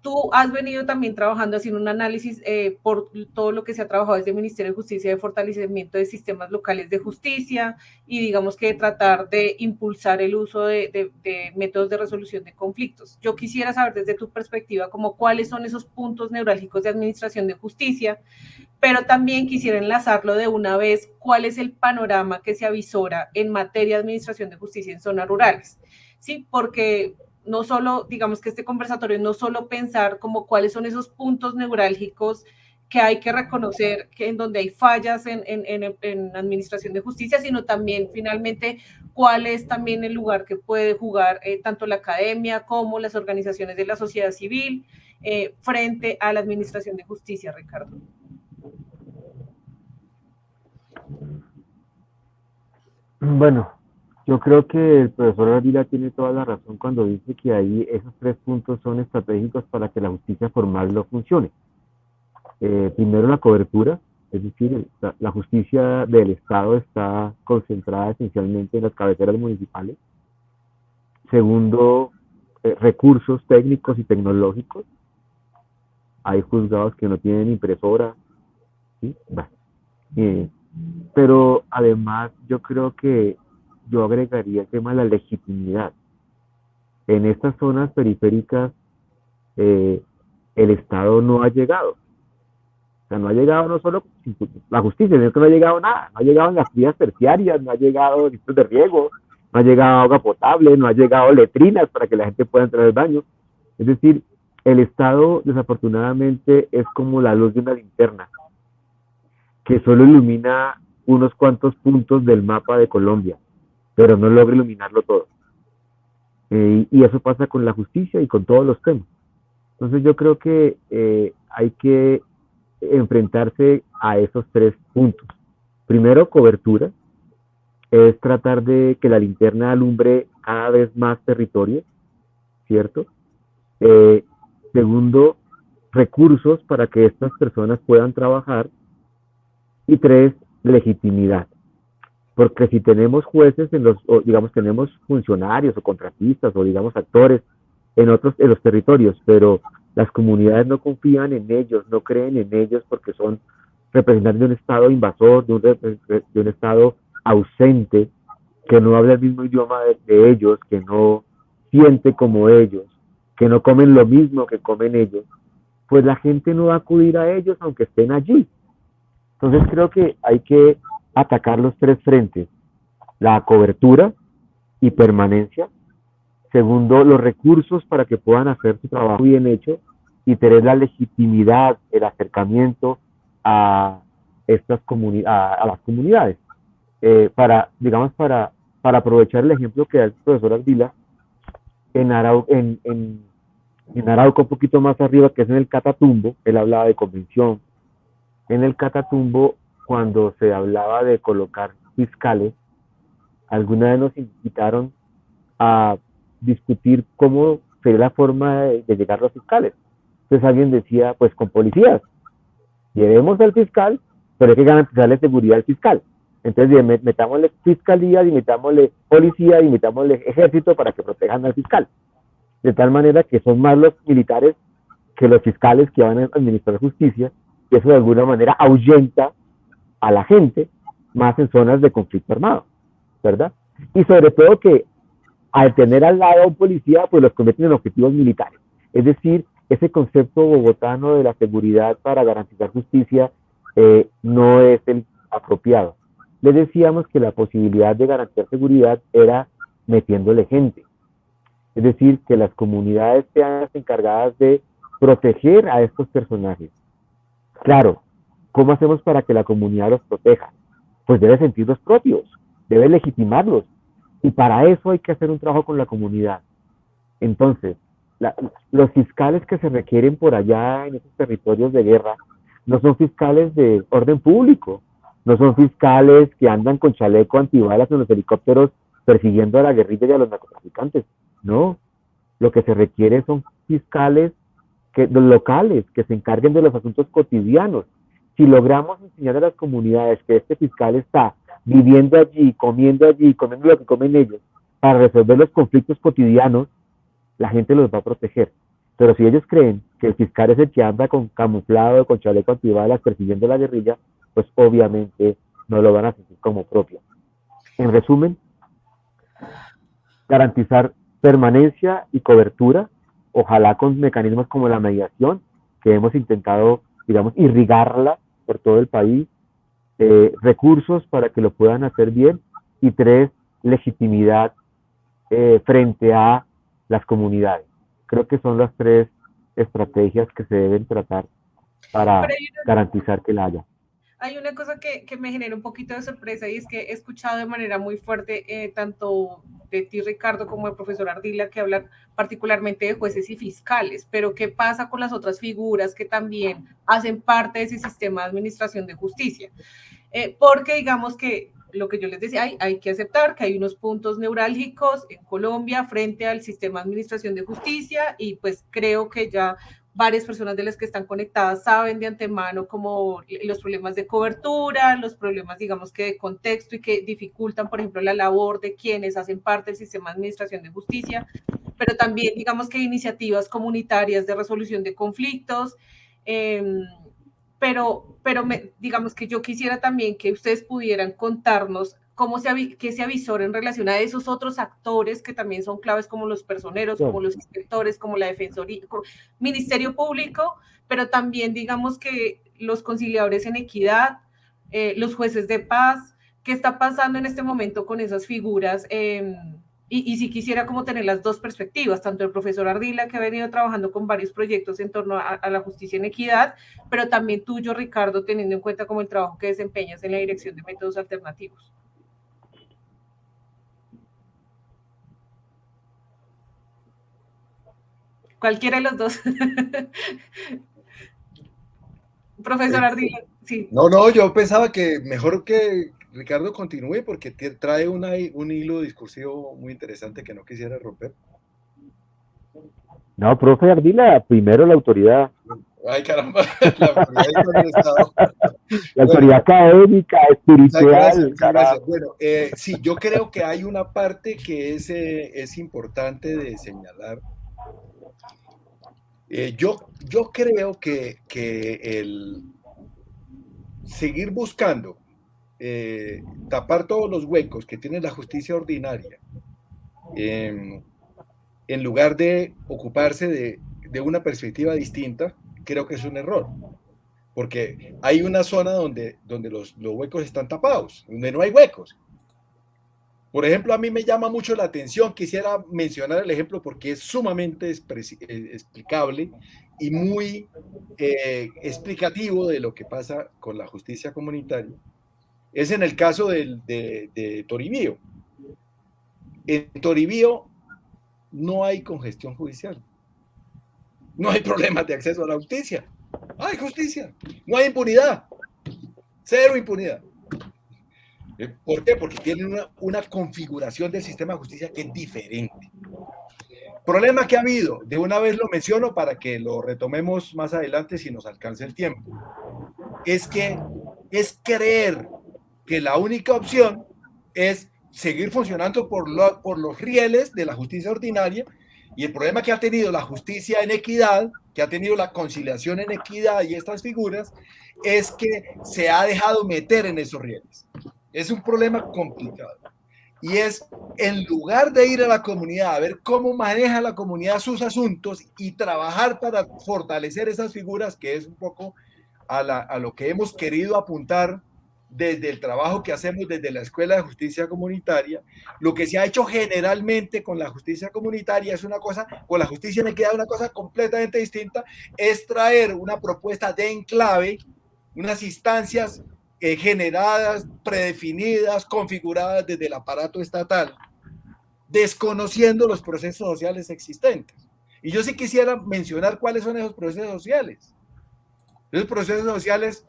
Tú has venido también trabajando haciendo un análisis por todo lo que se ha trabajado desde el Ministerio de Justicia de fortalecimiento de sistemas locales de justicia y digamos que tratar de impulsar el uso de métodos de resolución de conflictos. Yo quisiera saber desde tu perspectiva como cuáles son esos puntos neurálgicos de administración de justicia, pero también quisiera enlazarlo de una vez, cuál es el panorama que se avisora en materia de administración de justicia en zonas rurales, ¿sí? Porque no solo, digamos que este conversatorio no solo pensar como cuáles son esos puntos neurálgicos que hay que reconocer que en donde hay fallas en administración de justicia, sino también finalmente cuál es también el lugar que puede jugar tanto la academia como las organizaciones de la sociedad civil frente a la administración de justicia, Ricardo. Bueno, yo creo que el profesor Ávila tiene toda la razón cuando dice que ahí esos 3 puntos son estratégicos para que la justicia formal no funcione. Primero, la cobertura, es decir, la justicia del Estado está concentrada esencialmente en las cabeceras municipales. Segundo, recursos técnicos y tecnológicos. Hay juzgados que no tienen impresora, ¿sí? Pero además yo creo que yo agregaría el tema de la legitimidad. En estas zonas periféricas el Estado no ha llegado. O sea, no ha llegado no solo la justicia, sino que no ha llegado nada. No ha llegado en las vías terciarias, no ha llegado listos de riego, no ha llegado agua potable, no ha llegado letrinas para que la gente pueda entrar al baño. Es decir, el Estado desafortunadamente es como la luz de una linterna que solo ilumina unos cuantos puntos del mapa de Colombia, pero no logra iluminarlo todo. Y eso pasa con la justicia y con todos los temas. Entonces yo creo que hay que enfrentarse a esos 3 puntos. Primero, cobertura, es tratar de que la linterna alumbre cada vez más territorio, ¿cierto? Segundo, recursos para que estas personas puedan trabajar. Y 3, legitimidad. Porque si tenemos jueces o digamos tenemos funcionarios o contratistas o digamos actores en los territorios, pero las comunidades no confían en ellos, no creen en ellos porque son representantes de un Estado invasor, de un Estado ausente, que no habla el mismo idioma de ellos, que no siente como ellos, que no comen lo mismo que comen ellos, pues la gente no va a acudir a ellos aunque estén allí. Entonces creo que hay que atacar los 3 frentes: la cobertura y permanencia. Segundo, los recursos para que puedan hacer su trabajo bien hecho. Y 3, la legitimidad, el acercamiento a estas a las comunidades. Digamos, para aprovechar el ejemplo que da el profesor Ardila, en Arauco, un poquito más arriba, que es en el Catatumbo, él hablaba de convención. En el Catatumbo, cuando se hablaba de colocar fiscales, alguna vez nos invitaron a discutir cómo sería la forma de llegar a los fiscales. Entonces alguien decía, pues con policías, llevemos al fiscal, pero hay que garantizarle seguridad al fiscal. Entonces metámosle fiscalía, metámosle policía, metámosle ejército para que protejan al fiscal. De tal manera que son más los militares que los fiscales que van a administrar justicia, y eso de alguna manera ahuyenta a la gente más en zonas de conflicto armado, ¿verdad? Y sobre todo que al tener al lado a un policía, pues los convierten en objetivos militares. Es decir, ese concepto bogotano de la seguridad para garantizar justicia no es el apropiado. Les decíamos que la posibilidad de garantizar seguridad era metiéndole gente. Es decir, que las comunidades sean las encargadas de proteger a estos personajes. Claro, ¿cómo hacemos para que la comunidad los proteja? Pues debe sentirlos propios, debe legitimarlos. Y para eso hay que hacer un trabajo con la comunidad. Entonces, los fiscales que se requieren por allá en esos territorios de guerra no son fiscales de orden público, no son fiscales que andan con chaleco antibalas en los helicópteros persiguiendo a la guerrilla y a los narcotraficantes. No, lo que se requiere son fiscales los locales que se encarguen de los asuntos cotidianos. Si logramos enseñar a las comunidades que este fiscal está viviendo allí, comiendo lo que comen ellos, para resolver los conflictos cotidianos, la gente los va a proteger. Pero si ellos creen que el fiscal es el que anda con camuflado, con chaleco antibalas, persiguiendo a la guerrilla, pues obviamente no lo van a sentir como propio. En resumen, garantizar permanencia y cobertura, ojalá con mecanismos como la mediación, que hemos intentado, digamos, irrigarla por todo el país, recursos para que lo puedan hacer bien, y 3, legitimidad frente a las comunidades. Creo que son las 3 estrategias que se deben tratar para garantizar que la haya. Hay una cosa que me genera un poquito de sorpresa, y es que he escuchado de manera muy fuerte tanto de ti, Ricardo, como del profesor Ardila, que hablan particularmente de jueces y fiscales, pero ¿qué pasa con las otras figuras que también hacen parte de ese sistema de administración de justicia? Porque digamos que lo que yo les decía, hay que aceptar que hay unos puntos neurálgicos en Colombia frente al sistema de administración de justicia, y pues creo que ya varias personas de las que están conectadas saben de antemano como los problemas de cobertura, los problemas, digamos que de contexto, y que dificultan, por ejemplo, la labor de quienes hacen parte del sistema de administración de justicia, pero también, digamos que iniciativas comunitarias de resolución de conflictos. Pero digamos que yo quisiera también que ustedes pudieran contarnos qué se avisora en relación a esos otros actores que también son claves, como los personeros, como los inspectores, como la defensoría, como Ministerio Público, pero también digamos que los conciliadores en equidad, los jueces de paz. ¿Qué está pasando en este momento con esas figuras? Y si quisiera como tener las dos perspectivas, tanto el profesor Ardila, que ha venido trabajando con varios proyectos en torno a la justicia en equidad, pero también tuyo, Ricardo, teniendo en cuenta como el trabajo que desempeñas en la dirección de métodos alternativos. Cualquiera de los dos. Profesor Ardila, sí. No, yo pensaba que mejor que Ricardo continúe, porque trae un hilo discursivo muy interesante que no quisiera romper. No, profe Ardila, primero la autoridad. Ay, caramba, la autoridad del Estado. La autoridad académica, espiritual. Gracias. Bueno, sí, yo creo que hay una parte que es importante de señalar. Yo creo que el seguir buscando tapar todos los huecos que tiene la justicia ordinaria, en lugar de ocuparse de una perspectiva distinta, creo que es un error, porque hay una zona donde los huecos están tapados, donde no hay huecos. Por ejemplo, a mí me llama mucho la atención, quisiera mencionar el ejemplo porque es sumamente explicable y muy explicativo de lo que pasa con la justicia comunitaria. Es en el caso de Toribío. En Toribío no hay congestión judicial. No hay problemas de acceso a la justicia. Hay justicia. No hay impunidad. Cero impunidad. ¿Por qué? Porque tienen una configuración del sistema de justicia que es diferente. Problema que ha habido, de una vez lo menciono para que lo retomemos más adelante si nos alcanza el tiempo, es que es creer que la única opción es seguir funcionando por los rieles de la justicia ordinaria, y el problema que ha tenido la justicia en equidad, que ha tenido la conciliación en equidad y estas figuras, es que se ha dejado meter en esos rieles. Es un problema complicado. Y es, en lugar de ir a la comunidad a ver cómo maneja la comunidad sus asuntos y trabajar para fortalecer esas figuras, que es un poco a lo que hemos querido apuntar desde el trabajo que hacemos desde la Escuela de Justicia Comunitaria, lo que se ha hecho generalmente con la justicia comunitaria es una cosa, con la justicia en equidad una cosa completamente distinta, es traer una propuesta de enclave, unas instancias generadas, predefinidas, configuradas desde el aparato estatal, desconociendo los procesos sociales existentes. Y yo sí quisiera mencionar cuáles son esos procesos sociales. Esos procesos sociales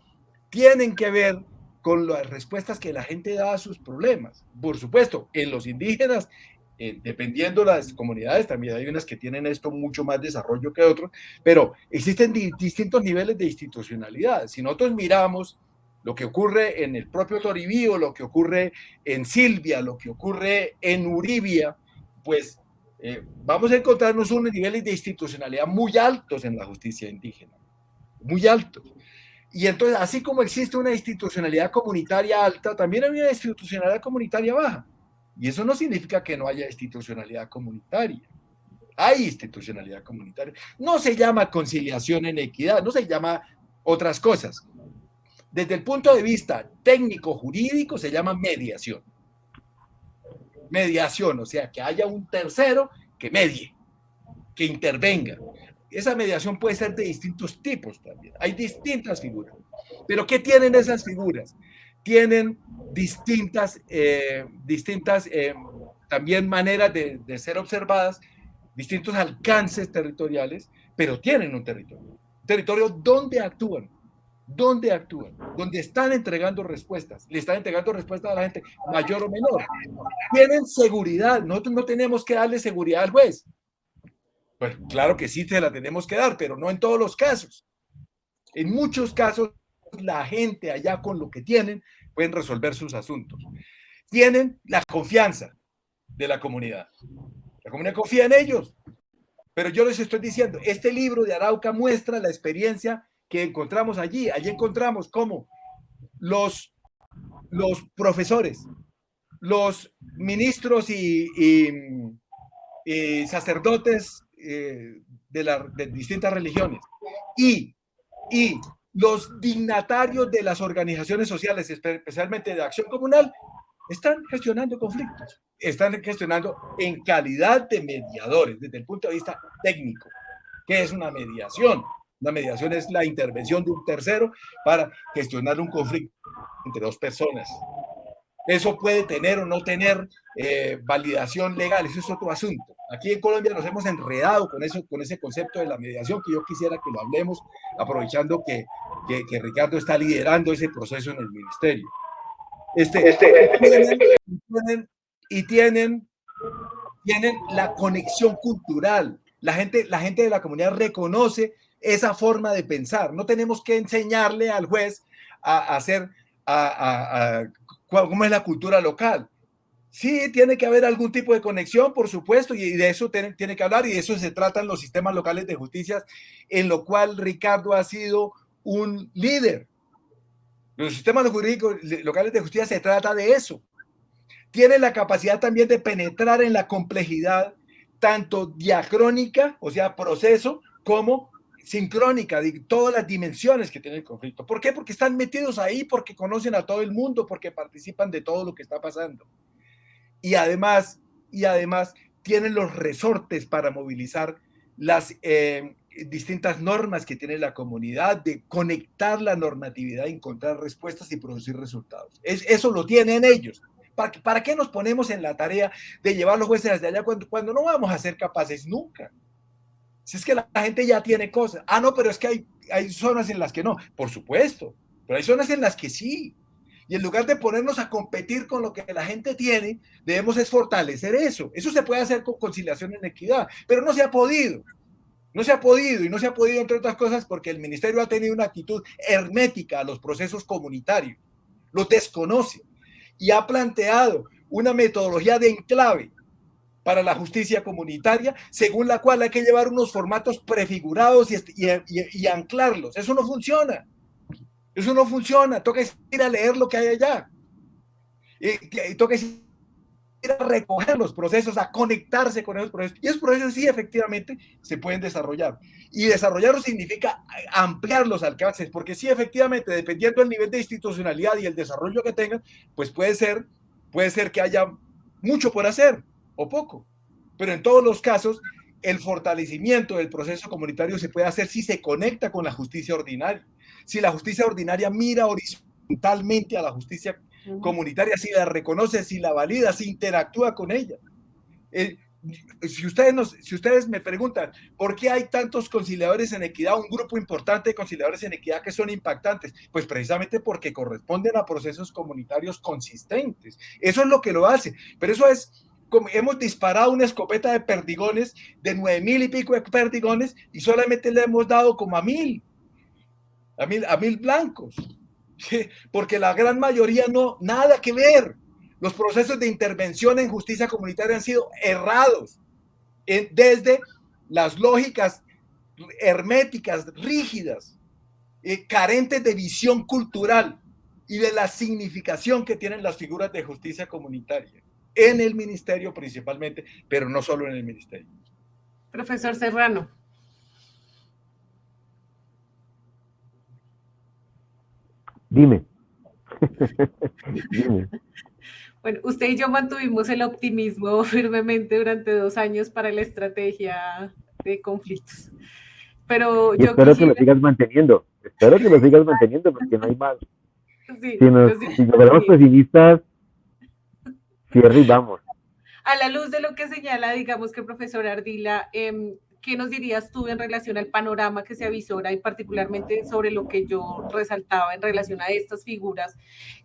tienen que ver con las respuestas que la gente da a sus problemas. Por supuesto, en los indígenas, dependiendo de las comunidades, también hay unas que tienen esto mucho más desarrollo que otros, pero existen distintos niveles de institucionalidad. Si nosotros miramos lo que ocurre en el propio Toribío, lo que ocurre en Silvia, lo que ocurre en Uribia, pues vamos a encontrarnos unos niveles de institucionalidad muy altos en la justicia indígena, muy altos. Y entonces, así como existe una institucionalidad comunitaria alta, también hay una institucionalidad comunitaria baja. Y eso no significa que no haya institucionalidad comunitaria. Hay institucionalidad comunitaria. No se llama conciliación en equidad, no se llama otras cosas. Desde el punto de vista técnico-jurídico se llama mediación. Mediación, o sea, que haya un tercero que medie, que intervenga. Esa mediación puede ser de distintos tipos también. Hay distintas figuras. Pero ¿qué tienen esas figuras? Tienen distintas también maneras de ser observadas, distintos alcances territoriales, pero tienen un territorio donde actúan, donde están entregando respuestas, le están entregando respuestas a la gente, mayor o menor. Tienen seguridad, nosotros no tenemos que darle seguridad al juez. Pues claro que sí se la tenemos que dar, pero no en todos los casos. En muchos casos, la gente allá con lo que tienen pueden resolver sus asuntos. Tienen la confianza de la comunidad. La comunidad confía en ellos. Pero yo les estoy diciendo, este libro de Arauca muestra la experiencia que encontramos allí. Allí encontramos cómo los profesores, los ministros y sacerdotes de distintas religiones y los dignatarios de las organizaciones sociales, especialmente de acción comunal, están gestionando conflictos, están gestionando en calidad de mediadores desde el punto de vista técnico. ¿Qué es una mediación? Una mediación es la intervención de un tercero para gestionar un conflicto entre dos personas. Eso puede tener o no tener validación legal, eso es otro asunto. Aquí en Colombia nos hemos enredado con ese concepto de la mediación, que yo quisiera que lo hablemos, aprovechando que Ricardo está liderando ese proceso en el ministerio. Tienen la conexión cultural. La gente de la comunidad reconoce esa forma de pensar. No tenemos que enseñarle al juez a hacer cómo es la cultura local. Sí, tiene que haber algún tipo de conexión, por supuesto, y de eso tiene que hablar, y de eso se tratan los sistemas locales de justicia, en lo cual Ricardo ha sido un líder. Los sistemas jurídicos locales de justicia se trata de eso. Tiene la capacidad también de penetrar en la complejidad, tanto diacrónica, o sea, proceso, como sincrónica, de todas las dimensiones que tiene el conflicto. ¿Por qué? Porque están metidos ahí, porque conocen a todo el mundo, porque participan de todo lo que está pasando. Y además tienen los resortes para movilizar las distintas normas que tiene la comunidad, de conectar la normatividad, encontrar respuestas y producir resultados. Eso lo tienen ellos. ¿Para qué nos ponemos en la tarea de llevar los jueces desde allá cuando no vamos a ser capaces nunca? Si es que la gente ya tiene cosas. Ah, no, pero es que hay zonas en las que no. Por supuesto, pero hay zonas en las que sí. Y en lugar de ponernos a competir con lo que la gente tiene, debemos es fortalecer eso. Eso se puede hacer con conciliación en equidad, pero no se ha podido. No se ha podido, y no se ha podido, entre otras cosas, porque el ministerio ha tenido una actitud hermética a los procesos comunitarios. Los desconoce y ha planteado una metodología de enclave para la justicia comunitaria, según la cual hay que llevar unos formatos prefigurados y anclarlos. Eso no funciona. Eso no funciona, toca ir a leer lo que hay allá. Y toca ir a recoger los procesos, a conectarse con esos procesos. Y esos procesos sí, efectivamente, se pueden desarrollar. Y desarrollarlos significa ampliar los alcances, porque sí, efectivamente, dependiendo del nivel de institucionalidad y el desarrollo que tengan, pues puede ser que haya mucho por hacer o poco. Pero en todos los casos, el fortalecimiento del proceso comunitario se puede hacer si se conecta con la justicia ordinaria. Si la justicia ordinaria mira horizontalmente a la justicia comunitaria, si la reconoce, si la valida, si interactúa con ella. Si ustedes me preguntan por qué hay tantos conciliadores en equidad, un grupo importante de conciliadores en equidad que son impactantes, pues precisamente porque corresponden a procesos comunitarios consistentes. Eso es lo que lo hace, pero eso es como hemos disparado una escopeta de perdigones, de 9,000 y pico de perdigones, y solamente le hemos dado como a 1,000 blancos, porque la gran mayoría no, nada que ver. Los procesos de intervención en justicia comunitaria han sido errados desde las lógicas herméticas, rígidas, carentes de visión cultural y de la significación que tienen las figuras de justicia comunitaria en el ministerio principalmente, pero no solo en el ministerio. Profesor Serrano. Dime. Dime. Bueno, usted y yo mantuvimos el optimismo firmemente durante 2 años para la estrategia de conflictos. Pero yo espero que lo sigas manteniendo. Espero que lo sigas manteniendo porque no hay más. Sí, si nos ponemos pesimistas, cierre y vamos. A la luz de lo que señala, digamos que profesor Ardila, ¿qué nos dirías tú en relación al panorama que se avisora y particularmente sobre lo que yo resaltaba en relación a estas figuras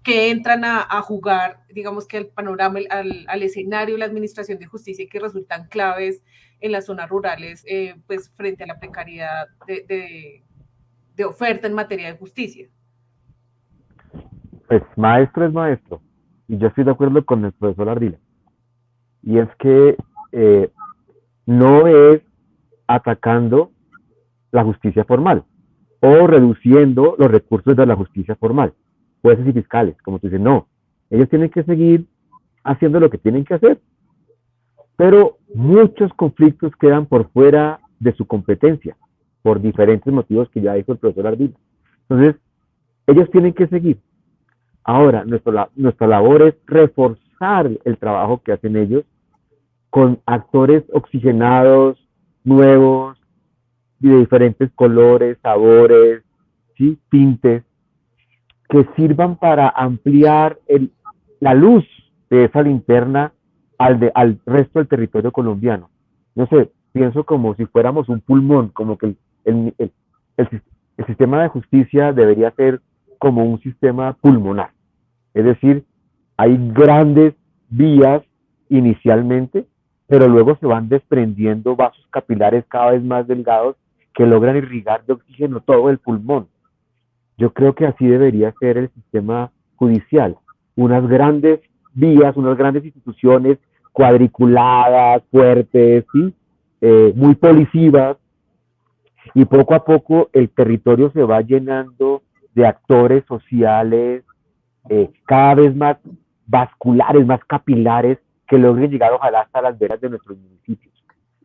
que entran a jugar, digamos que al panorama, al escenario de la administración de justicia y que resultan claves en las zonas rurales, pues frente a la precariedad de oferta en materia de justicia? Pues maestro es maestro, y yo estoy de acuerdo con el profesor Ardila. Y es que no es atacando la justicia formal o reduciendo los recursos de la justicia formal, jueces y fiscales, como tú dices, no, ellos tienen que seguir haciendo lo que tienen que hacer, pero muchos conflictos quedan por fuera de su competencia, por diferentes motivos que ya dijo el profesor Ardila. Entonces, ellos tienen que seguir. Ahora, nuestra labor es reforzar el trabajo que hacen ellos con actores oxigenados, nuevos, de diferentes colores, sabores, ¿sí? Tintes, que sirvan para ampliar la luz de esa linterna al resto del territorio colombiano. No sé, pienso como si fuéramos un pulmón, como que el sistema de justicia debería ser como un sistema pulmonar. Es decir, hay grandes vías inicialmente, pero luego se van desprendiendo vasos capilares cada vez más delgados que logran irrigar de oxígeno todo el pulmón. Yo creo que así debería ser el sistema judicial. Unas grandes vías, unas grandes instituciones cuadriculadas, fuertes, ¿sí? Muy policivas, y poco a poco el territorio se va llenando de actores sociales cada vez más vasculares, más capilares, que logren llegar ojalá hasta las veras de nuestros municipios.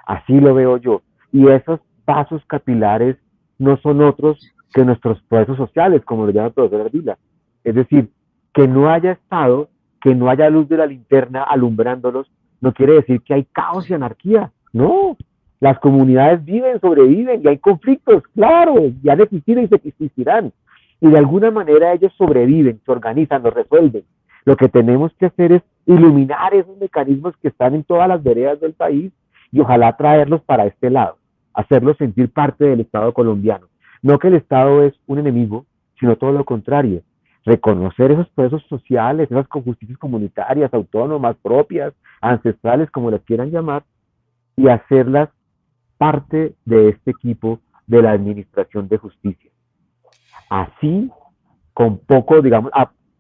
Así lo veo yo. Y esos vasos capilares no son otros que nuestros procesos sociales, como lo llama el profesor Ardila. Es decir, que no haya Estado, que no haya luz de la linterna alumbrándolos, no quiere decir que hay caos y anarquía. No, las comunidades viven, sobreviven, y hay conflictos, claro, y han existido y se existirán. Y de alguna manera ellos sobreviven, se organizan, lo resuelven. Lo que tenemos que hacer es iluminar esos mecanismos que están en todas las veredas del país y ojalá traerlos para este lado, hacerlos sentir parte del Estado colombiano. No que el Estado es un enemigo, sino todo lo contrario. Reconocer esos procesos sociales, esas justicias comunitarias, autónomas, propias, ancestrales, como las quieran llamar, y hacerlas parte de este equipo de la administración de justicia. Así, con poco, digamos,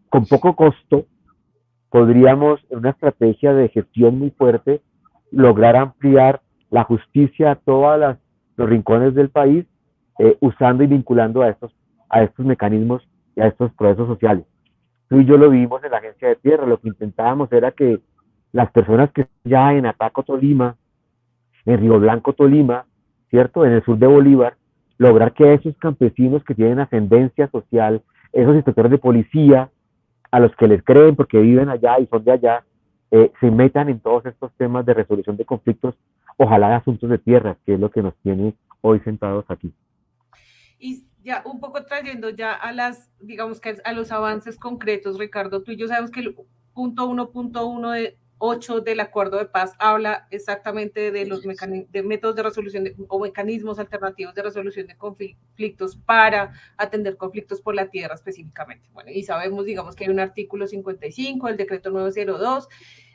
con poco costo, podríamos, en una estrategia de gestión muy fuerte, lograr ampliar la justicia a todos los rincones del país, usando y vinculando a estos mecanismos y a estos procesos sociales. Tú y yo lo vimos en la Agencia de Tierra. Lo que intentábamos era que las personas que ya en Ataco, Tolima, en Río Blanco, Tolima, ¿cierto?, en el sur de Bolívar, lograr que esos campesinos que tienen ascendencia social, esos inspectores de policía, a los que les creen porque viven allá y son de allá, se metan en todos estos temas de resolución de conflictos, ojalá de asuntos de tierra, que es lo que nos tiene hoy sentados aquí. Y ya un poco trayendo ya digamos que a los avances concretos, Ricardo, tú y yo sabemos que el punto 1.1 8 del acuerdo de paz habla exactamente de los métodos de resolución o mecanismos alternativos de resolución de conflictos para atender conflictos por la tierra específicamente. Bueno, y sabemos, digamos, que hay un artículo 55 del decreto 902.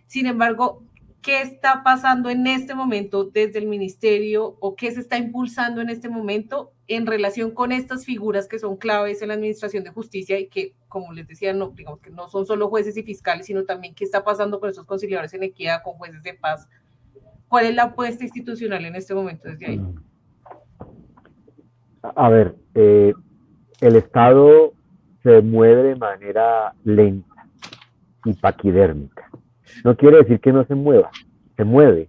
Sin embargo, ¿qué está pasando en este momento desde el ministerio o qué se está impulsando en este momento en relación con estas figuras que son claves en la administración de justicia y que, como les decía, no, digamos que no son solo jueces y fiscales, sino también qué está pasando con esos conciliadores en equidad, con jueces de paz? ¿Cuál es la apuesta institucional en este momento desde ahí? A ver, el Estado se mueve de manera lenta y paquidérmica. No quiere decir que no se mueva, se mueve,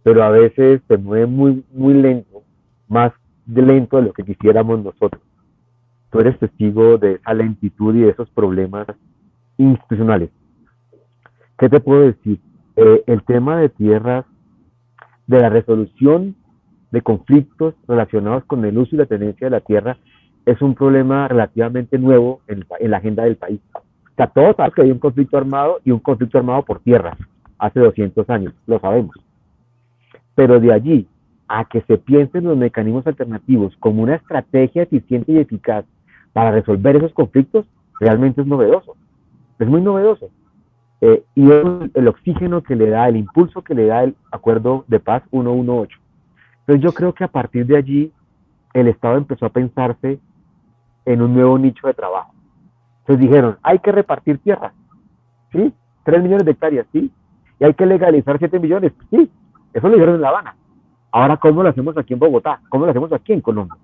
pero a veces se mueve muy, muy lento, más lento de lo que quisiéramos nosotros. Tú eres testigo de esa lentitud y de esos problemas institucionales. ¿Qué te puedo decir? El tema de tierras, de la resolución de conflictos relacionados con el uso y la tenencia de la tierra, es un problema relativamente nuevo en la agenda del país. O sea, todos sabemos que hay un conflicto armado y un conflicto armado por tierras hace 200 años, lo sabemos. Pero de allí a que se piensen los mecanismos alternativos como una estrategia eficiente y eficaz para resolver esos conflictos, realmente es novedoso. Es muy novedoso. Y el oxígeno que le da, el impulso que le da el Acuerdo de Paz 118. Entonces yo creo que a partir de allí el Estado empezó a pensarse en un nuevo nicho de trabajo. Entonces dijeron, hay que repartir tierra, ¿sí? 3 millones de hectáreas, ¿sí? Y hay que legalizar 7 millones, sí. Eso lo dijeron en La Habana. Ahora, ¿cómo lo hacemos aquí en Bogotá? ¿Cómo lo hacemos aquí en Colombia?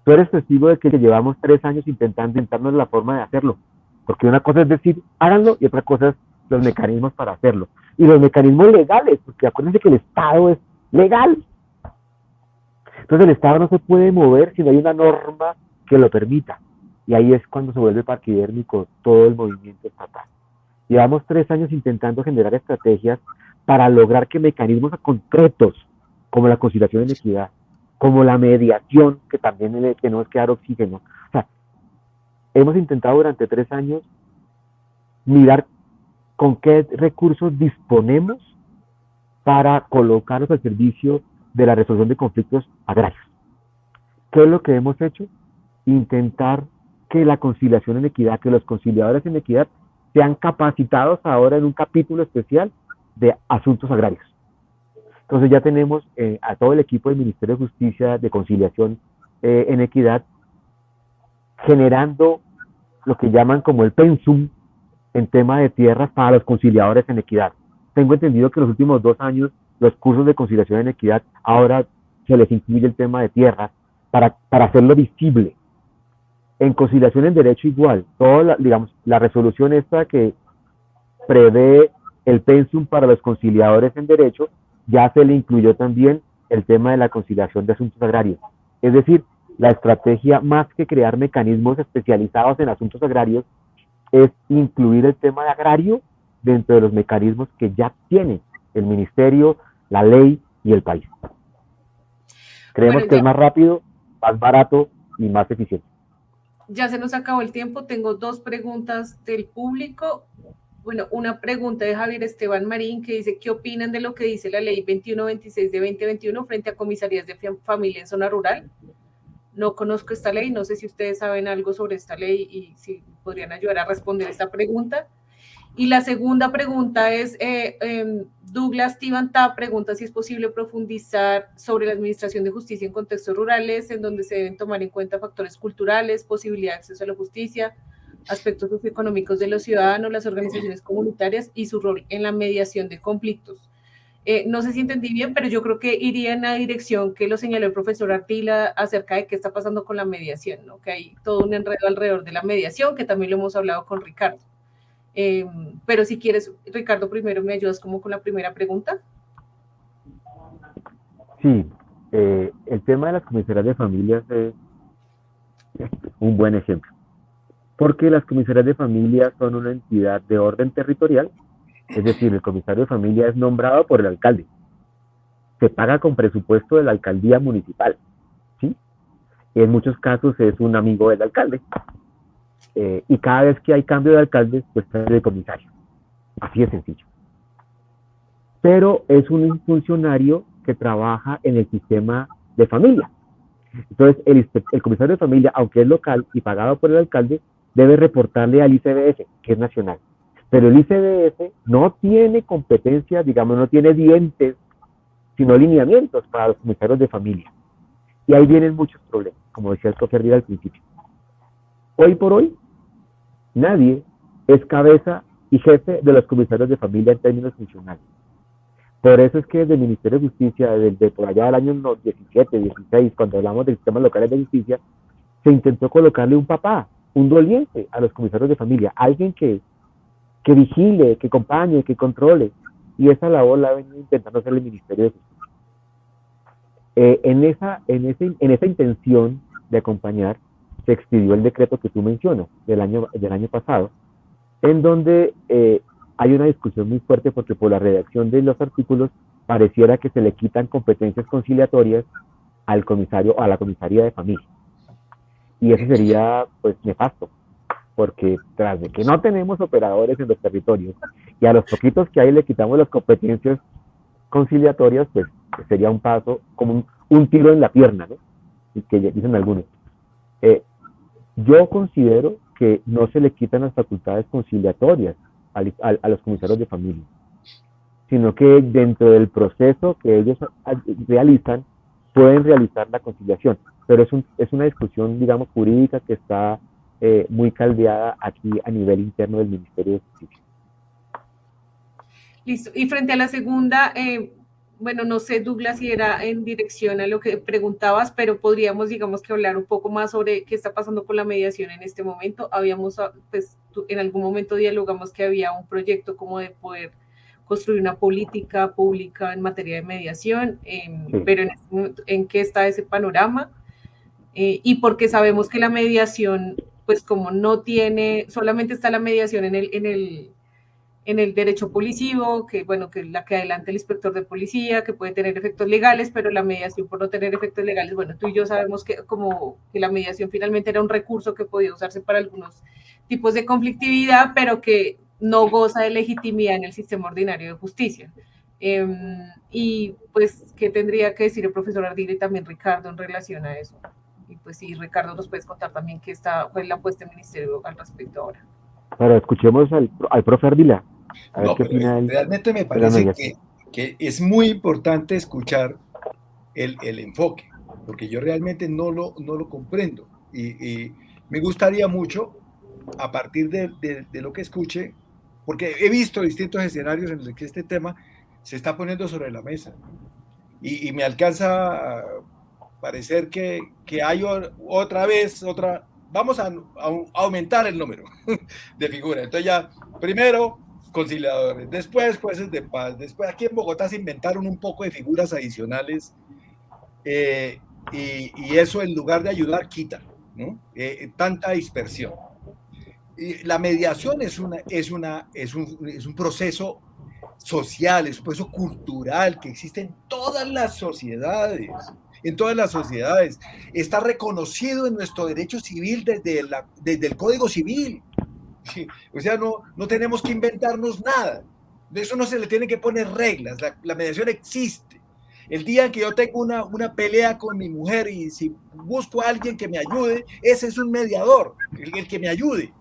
Tú eres testigo de que llevamos 3 años intentando inventarnos la forma de hacerlo. Porque una cosa es decir, háganlo, y otra cosa es los mecanismos para hacerlo. Y los mecanismos legales, porque acuérdense que el Estado es legal. Entonces el Estado no se puede mover si no hay una norma que lo permita. Y ahí es cuando se vuelve parquidérmico todo el movimiento estatal. Llevamos 3 años intentando generar estrategias para lograr que mecanismos concretos, como la conciliación en equidad, como la mediación, que también le tenemos que dar oxígeno. O sea, hemos intentado durante 3 años mirar con qué recursos disponemos para colocarnos al servicio de la resolución de conflictos agrarios. ¿Qué es lo que hemos hecho? Intentar que la conciliación en equidad, que los conciliadores en equidad sean capacitados ahora en un capítulo especial de asuntos agrarios. Entonces ya tenemos a todo el equipo del Ministerio de Justicia de Conciliación en Equidad generando lo que llaman como el pensum en tema de tierras para los conciliadores en equidad. Tengo entendido que en los últimos 2 años los cursos de conciliación en equidad ahora se les incluye el tema de tierras para hacerlo visible. En conciliación en derecho igual, digamos, la resolución esta que prevé el pensum para los conciliadores en derecho, ya se le incluyó también el tema de la conciliación de asuntos agrarios. Es decir, la estrategia, más que crear mecanismos especializados en asuntos agrarios, es incluir el tema de agrario dentro de los mecanismos que ya tiene el ministerio, la ley y el país. Creemos que es más rápido, más barato y más eficiente. Ya se nos acabó el tiempo, tengo 2 preguntas del público. Bueno, una pregunta de Javier Esteban Marín que dice, ¿qué opinan de lo que dice la ley 2126 de 2021 frente a comisarías de familia en zona rural? No conozco esta ley, no sé si ustedes saben algo sobre esta ley y si podrían ayudar a responder esta pregunta. Y la segunda pregunta es, Douglas Tivantá pregunta si es posible profundizar sobre la administración de justicia en contextos rurales, en donde se deben tomar en cuenta factores culturales, posibilidad de acceso a la justicia, aspectos socioeconómicos de los ciudadanos, las organizaciones comunitarias y su rol en la mediación de conflictos. No sé si entendí bien, pero yo creo que iría en la dirección que lo señaló el profesor Artila acerca de qué está pasando con la mediación, ¿no? Que hay todo un enredo alrededor de la mediación, que también lo hemos hablado con Ricardo. Pero si quieres, Ricardo, primero me ayudas como con la primera pregunta. Sí, el tema de las comisarías de familias es un buen ejemplo, porque las comisarías de familias son una entidad de orden territorial, es decir, el comisario de familia es nombrado por el alcalde, se paga con presupuesto de la alcaldía municipal, ¿sí? Y en muchos casos es un amigo del alcalde, y cada vez que hay cambio de alcalde, pues es el comisario, así de sencillo. pero es un funcionario que trabaja en el sistema de familia. Entonces, el comisario de familia, aunque es local y pagado por el alcalde, debe reportarle al ICBF, que es nacional. Pero el ICBF no tiene competencia, digamos, no tiene dientes, sino lineamientos para los comisarios de familia. Y ahí vienen muchos problemas, como decía el profe Ardila al principio. Hoy por hoy, nadie es cabeza y jefe de los comisarios de familia en términos funcionales. Por eso es que desde el Ministerio de Justicia, desde por allá del año 17, 16, cuando hablamos de sistemas locales de justicia, se intentó colocarle un papá, un doliente a los comisarios de familia, alguien que vigile, que acompañe, que controle. Y esa labor la ha venido intentando hacer el Ministerio de Justicia. En esa intención de acompañar, se expidió el decreto que tú mencionas del año pasado, en donde hay una discusión muy fuerte porque por la redacción de los artículos pareciera que se le quitan competencias conciliatorias al comisario o a la comisaría de familia. Y eso sería, pues, nefasto, porque tras de que no tenemos operadores en los territorios y a los poquitos que hay le quitamos las competencias conciliatorias, pues sería un paso como un tiro en la pierna, ¿no? Y que dicen algunos. Yo considero que no se le quitan las facultades conciliatorias a los comisarios de familia, sino que dentro del proceso que ellos realizan, pueden realizar la conciliación. Pero es una discusión, digamos, jurídica que está muy caldeada aquí a nivel interno del Ministerio de Justicia. Listo. Y frente a la segunda, bueno, no sé, Douglas, si era en dirección a lo que preguntabas, pero podríamos, digamos, que hablar un poco más sobre qué está pasando con la mediación en este momento. Habíamos, pues, en algún momento dialogamos que había un proyecto como de poder construir una política pública en materia de mediación, sí. Pero ¿en qué está ese panorama? Y porque sabemos que la mediación, pues como no tiene, solamente está la mediación en el derecho policivo, que bueno, que la que adelanta el inspector de policía, que puede tener efectos legales, pero la mediación por no tener efectos legales, bueno, tú y yo sabemos que como que la mediación finalmente era un recurso que podía usarse para algunos tipos de conflictividad, pero que no goza de legitimidad en el sistema ordinario de justicia. Y pues, ¿qué tendría que decir el profesor Ardila y también Ricardo en relación a eso? Y pues sí, Ricardo, nos puedes contar también qué fue la apuesta del ministerio al respecto ahora. Pero escuchemos al profe Ardila. A ver no, qué pero opina realmente me parece que es muy importante escuchar el enfoque, porque yo realmente no lo comprendo. Y me gustaría mucho, a partir de lo que escuche, porque he visto distintos escenarios en los que este tema se está poniendo sobre la mesa. Y me alcanza a parecer que hay otra vez, vamos a aumentar el número de figuras. Entonces ya, primero, conciliadores, después jueces de paz, después aquí en Bogotá se inventaron un poco de figuras adicionales y eso en lugar de ayudar quita, ¿no? Tanta dispersión. Y la mediación es un proceso social, es un proceso cultural que existe en todas las sociedades. En todas las sociedades. Está reconocido en nuestro derecho civil desde el Código Civil. O sea, no tenemos que inventarnos nada. De eso no se le tienen que poner reglas. La mediación existe. El día en que yo tengo una pelea con mi mujer y si busco a alguien que me ayude, ese es un mediador, el que me ayude.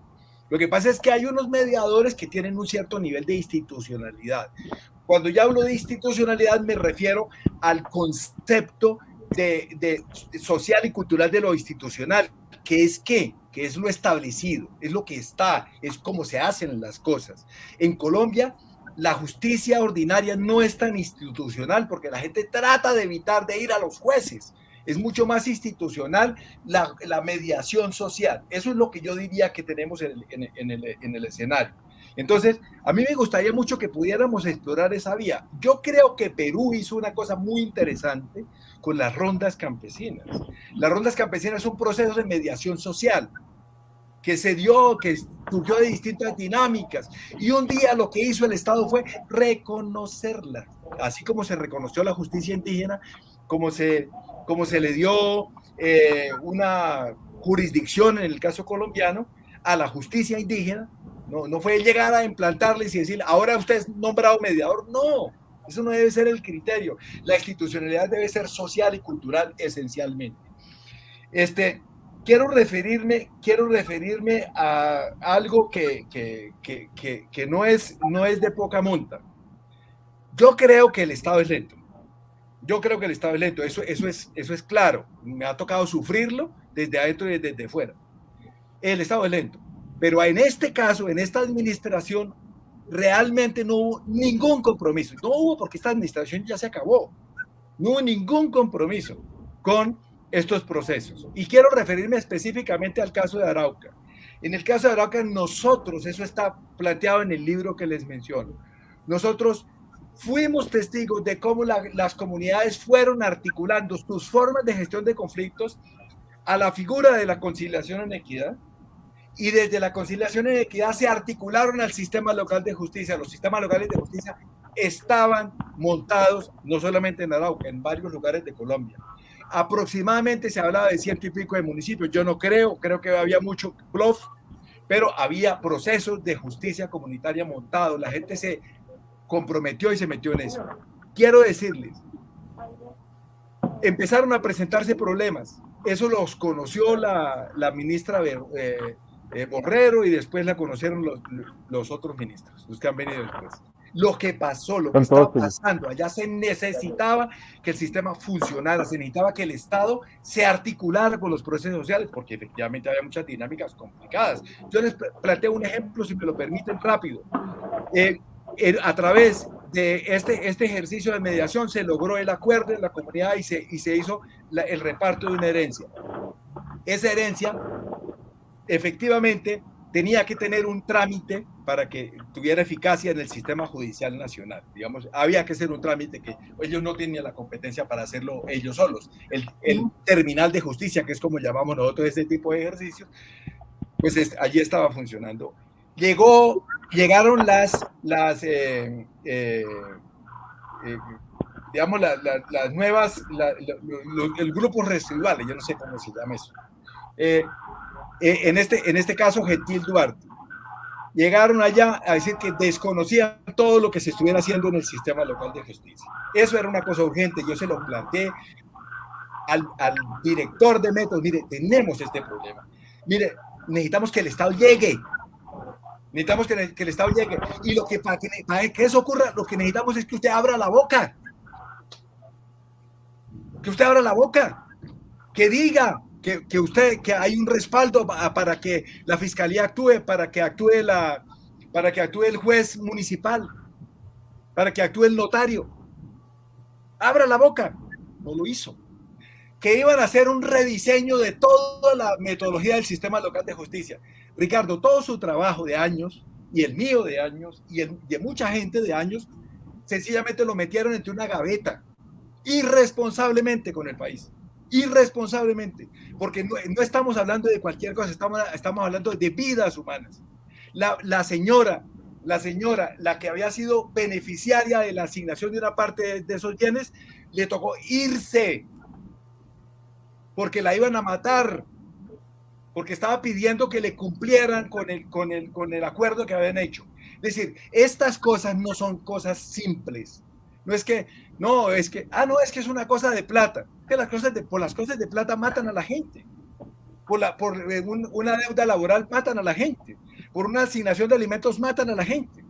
Lo que pasa es que hay unos mediadores que tienen un cierto nivel de institucionalidad. Cuando yo hablo de institucionalidad me refiero al concepto de social y cultural de lo institucional, que es lo establecido, es lo que está, es cómo se hacen las cosas. En Colombia, la justicia ordinaria no es tan institucional porque la gente trata de evitar de ir a los jueces. Es mucho más institucional la mediación social. Eso es lo que yo diría que tenemos en el escenario. Entonces, a mí me gustaría mucho que pudiéramos explorar esa vía. Yo creo que Perú hizo una cosa muy interesante con las rondas campesinas. Las rondas campesinas son procesos de mediación social que surgió de distintas dinámicas. Y un día lo que hizo el Estado fue reconocerla. Así como se reconoció la justicia indígena, como se le dio una jurisdicción en el caso colombiano a la justicia indígena. No fue llegar a implantarles y decir, ahora usted es nombrado mediador. Eso no debe ser el criterio. La institucionalidad debe ser social y cultural esencialmente. Quiero referirme a algo que no es de poca monta. Yo creo que el Estado es lento. Eso es claro. Me ha tocado sufrirlo desde adentro y desde fuera. El Estado es lento. Pero en este caso, en esta administración, realmente no hubo ningún compromiso. No hubo porque esta administración ya se acabó. No hubo ningún compromiso con estos procesos. Y quiero referirme específicamente al caso de Arauca. En el caso de Arauca, nosotros, eso está planteado en el libro que les menciono, nosotros fuimos testigos de cómo las comunidades fueron articulando sus formas de gestión de conflictos a la figura de la conciliación en equidad, y desde la conciliación en equidad se articularon al sistema local de justicia. Los sistemas locales de justicia estaban montados no solamente en Arauca, en varios lugares de Colombia. Aproximadamente se hablaba de 100 y pico de municipios. Yo no creo que había mucho bluff, pero había procesos de justicia comunitaria montados. La gente se comprometió y se metió en eso. Quiero decirles, empezaron a presentarse problemas. Eso los conoció la ministra Borrero, y después la conocieron los otros ministros, los que han venido después. Lo que pasó, lo que estaba pasando, allá se necesitaba que el sistema funcionara, se necesitaba que el Estado se articulara con los procesos sociales, porque efectivamente había muchas dinámicas complicadas. Yo les planteo un ejemplo, si me lo permiten, rápido. A través de este ejercicio de mediación se logró el acuerdo en la comunidad y se hizo el reparto de una herencia. Esa herencia efectivamente tenía que tener un trámite para que tuviera eficacia en el sistema judicial nacional. Digamos, había que hacer un trámite que ellos no tenían la competencia para hacerlo ellos solos. El terminal de justicia, que es como llamamos nosotros este tipo de ejercicios, pues allí estaba funcionando. Llegaron digamos, las nuevas, el grupo residuales, yo no sé cómo se llama eso. En este caso, Gentil Duarte. Llegaron allá a decir que desconocían todo lo que se estuviera haciendo en el sistema local de justicia. Eso era una cosa urgente. Yo se lo planteé al director de métodos. Mire, tenemos este problema. Mire, necesitamos que el Estado llegue. Necesitamos que el Estado llegue. Y para que eso ocurra, lo que necesitamos es que usted abra la boca. Que usted abra la boca. Que diga que hay un respaldo para que la fiscalía actúe, para que actúe el juez municipal, para que actúe el notario. Abra la boca. No lo hizo. Que iban a hacer un rediseño de toda la metodología del sistema local de justicia. Ricardo, todo su trabajo de años, y el mío de años, y el de mucha gente de años, sencillamente lo metieron entre una gaveta, irresponsablemente con el país. Irresponsablemente, porque no estamos hablando de cualquier cosa, estamos hablando de vidas humanas. La señora, la que había sido beneficiaria de la asignación de una parte de esos bienes, le tocó irse, porque la iban a matar, porque estaba pidiendo que le cumplieran con el acuerdo que habían hecho. Es decir, estas cosas no son cosas simples. Es que es una cosa de plata. Que por las cosas de plata matan a la gente. Por una deuda laboral matan a la gente. Por una asignación de alimentos matan a la gente.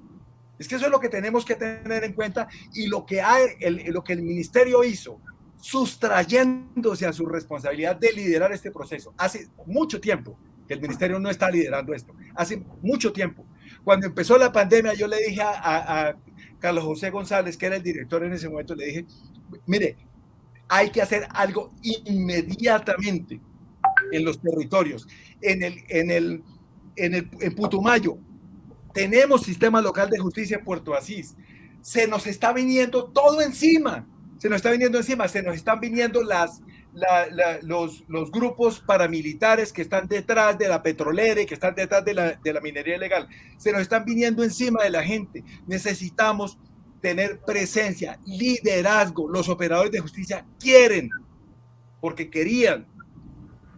Es que eso es lo que tenemos que tener en cuenta, y lo que el ministerio hizo, sustrayéndose a su responsabilidad de liderar este proceso. Hace mucho tiempo que el ministerio no está liderando esto. Hace mucho tiempo. Cuando empezó la pandemia, yo le dije a Carlos José González, que era el director en ese momento, le dije, mire, hay que hacer algo inmediatamente en los territorios. En Putumayo tenemos sistema local de justicia en Puerto Asís. Se nos está viniendo todo encima. Se nos están viniendo los grupos paramilitares que están detrás de la petrolera y que están detrás de la minería ilegal. Se nos están viniendo encima de la gente. Necesitamos tener presencia, liderazgo. Los operadores de justicia quieren, porque querían,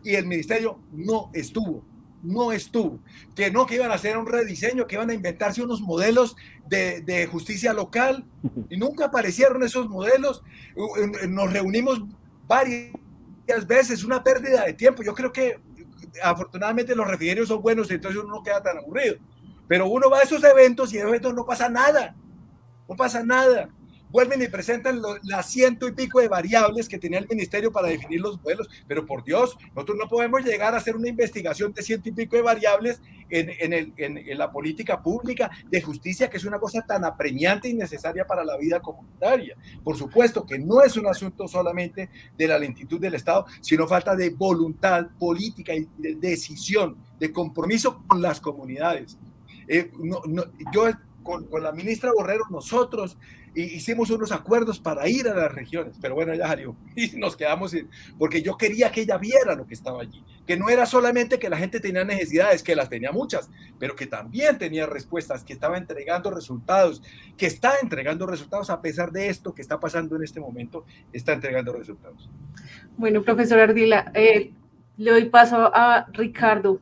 y el ministerio no estuvo. no estuvo. Que no, que iban a hacer un rediseño, que iban a inventarse unos modelos de justicia local, y nunca aparecieron esos modelos. Nos reunimos varias veces, una pérdida de tiempo. Yo creo que afortunadamente los refrigerios son buenos, entonces uno no queda tan aburrido. Pero uno va a esos eventos y en eventos no pasa nada. No pasa nada. Vuelven y presentan las 100 y pico de variables que tenía el ministerio para definir los modelos, pero por Dios, nosotros no podemos llegar a hacer una investigación de 100 y pico de variables en la política pública de justicia, que es una cosa tan apremiante y necesaria para la vida comunitaria. Por supuesto que no es un asunto solamente de la lentitud del Estado, sino falta de voluntad política y de decisión, de compromiso con las comunidades. Yo con la ministra Borrero, nosotros hicimos unos acuerdos para ir a las regiones, pero bueno, ella salió y nos quedamos porque yo quería que ella viera lo que estaba allí, que no era solamente que la gente tenía necesidades, que las tenía muchas, pero que también tenía respuestas, que estaba entregando resultados, que está entregando resultados a pesar de esto que está pasando en este momento, está entregando resultados. Bueno, profesor Ardila, le doy paso a Ricardo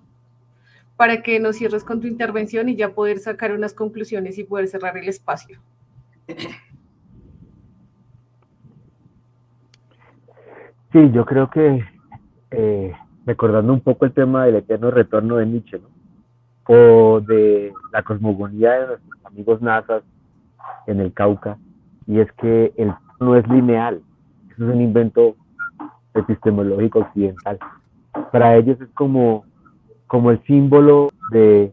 para que nos cierres con tu intervención y ya poder sacar unas conclusiones y poder cerrar el espacio. Sí, yo creo que recordando un poco el tema del eterno retorno de Nietzsche, ¿no? O de la cosmogonía de nuestros amigos nazas en el Cauca, y es que el no es lineal, eso es un invento epistemológico occidental. Para ellos es como el símbolo del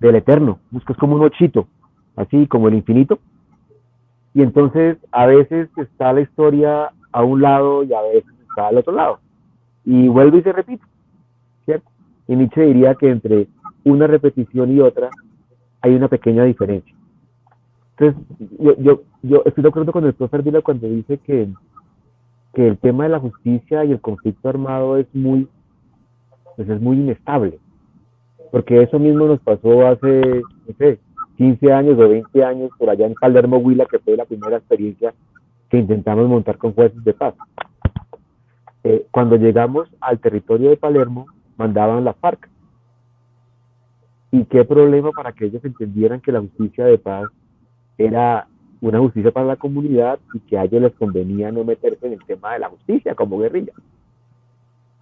eterno, es como un ochito, así como el infinito. Y entonces a veces está la historia a un lado y a veces está al otro lado. Y vuelve y se repite, ¿cierto? Y Nietzsche diría que entre una repetición y otra hay una pequeña diferencia. Entonces, yo estoy de acuerdo con el profesor Ardila cuando dice que el tema de la justicia y el conflicto armado es muy inestable. Porque eso mismo nos pasó hace, no sé, 15 años o 20 años por allá en Palermo, Huila, que fue la primera experiencia que intentamos montar con jueces de paz. Cuando llegamos al territorio de Palermo, mandaban la FARC. Y qué problema para que ellos entendieran que la justicia de paz era una justicia para la comunidad y que a ellos les convenía no meterse en el tema de la justicia como guerrilla.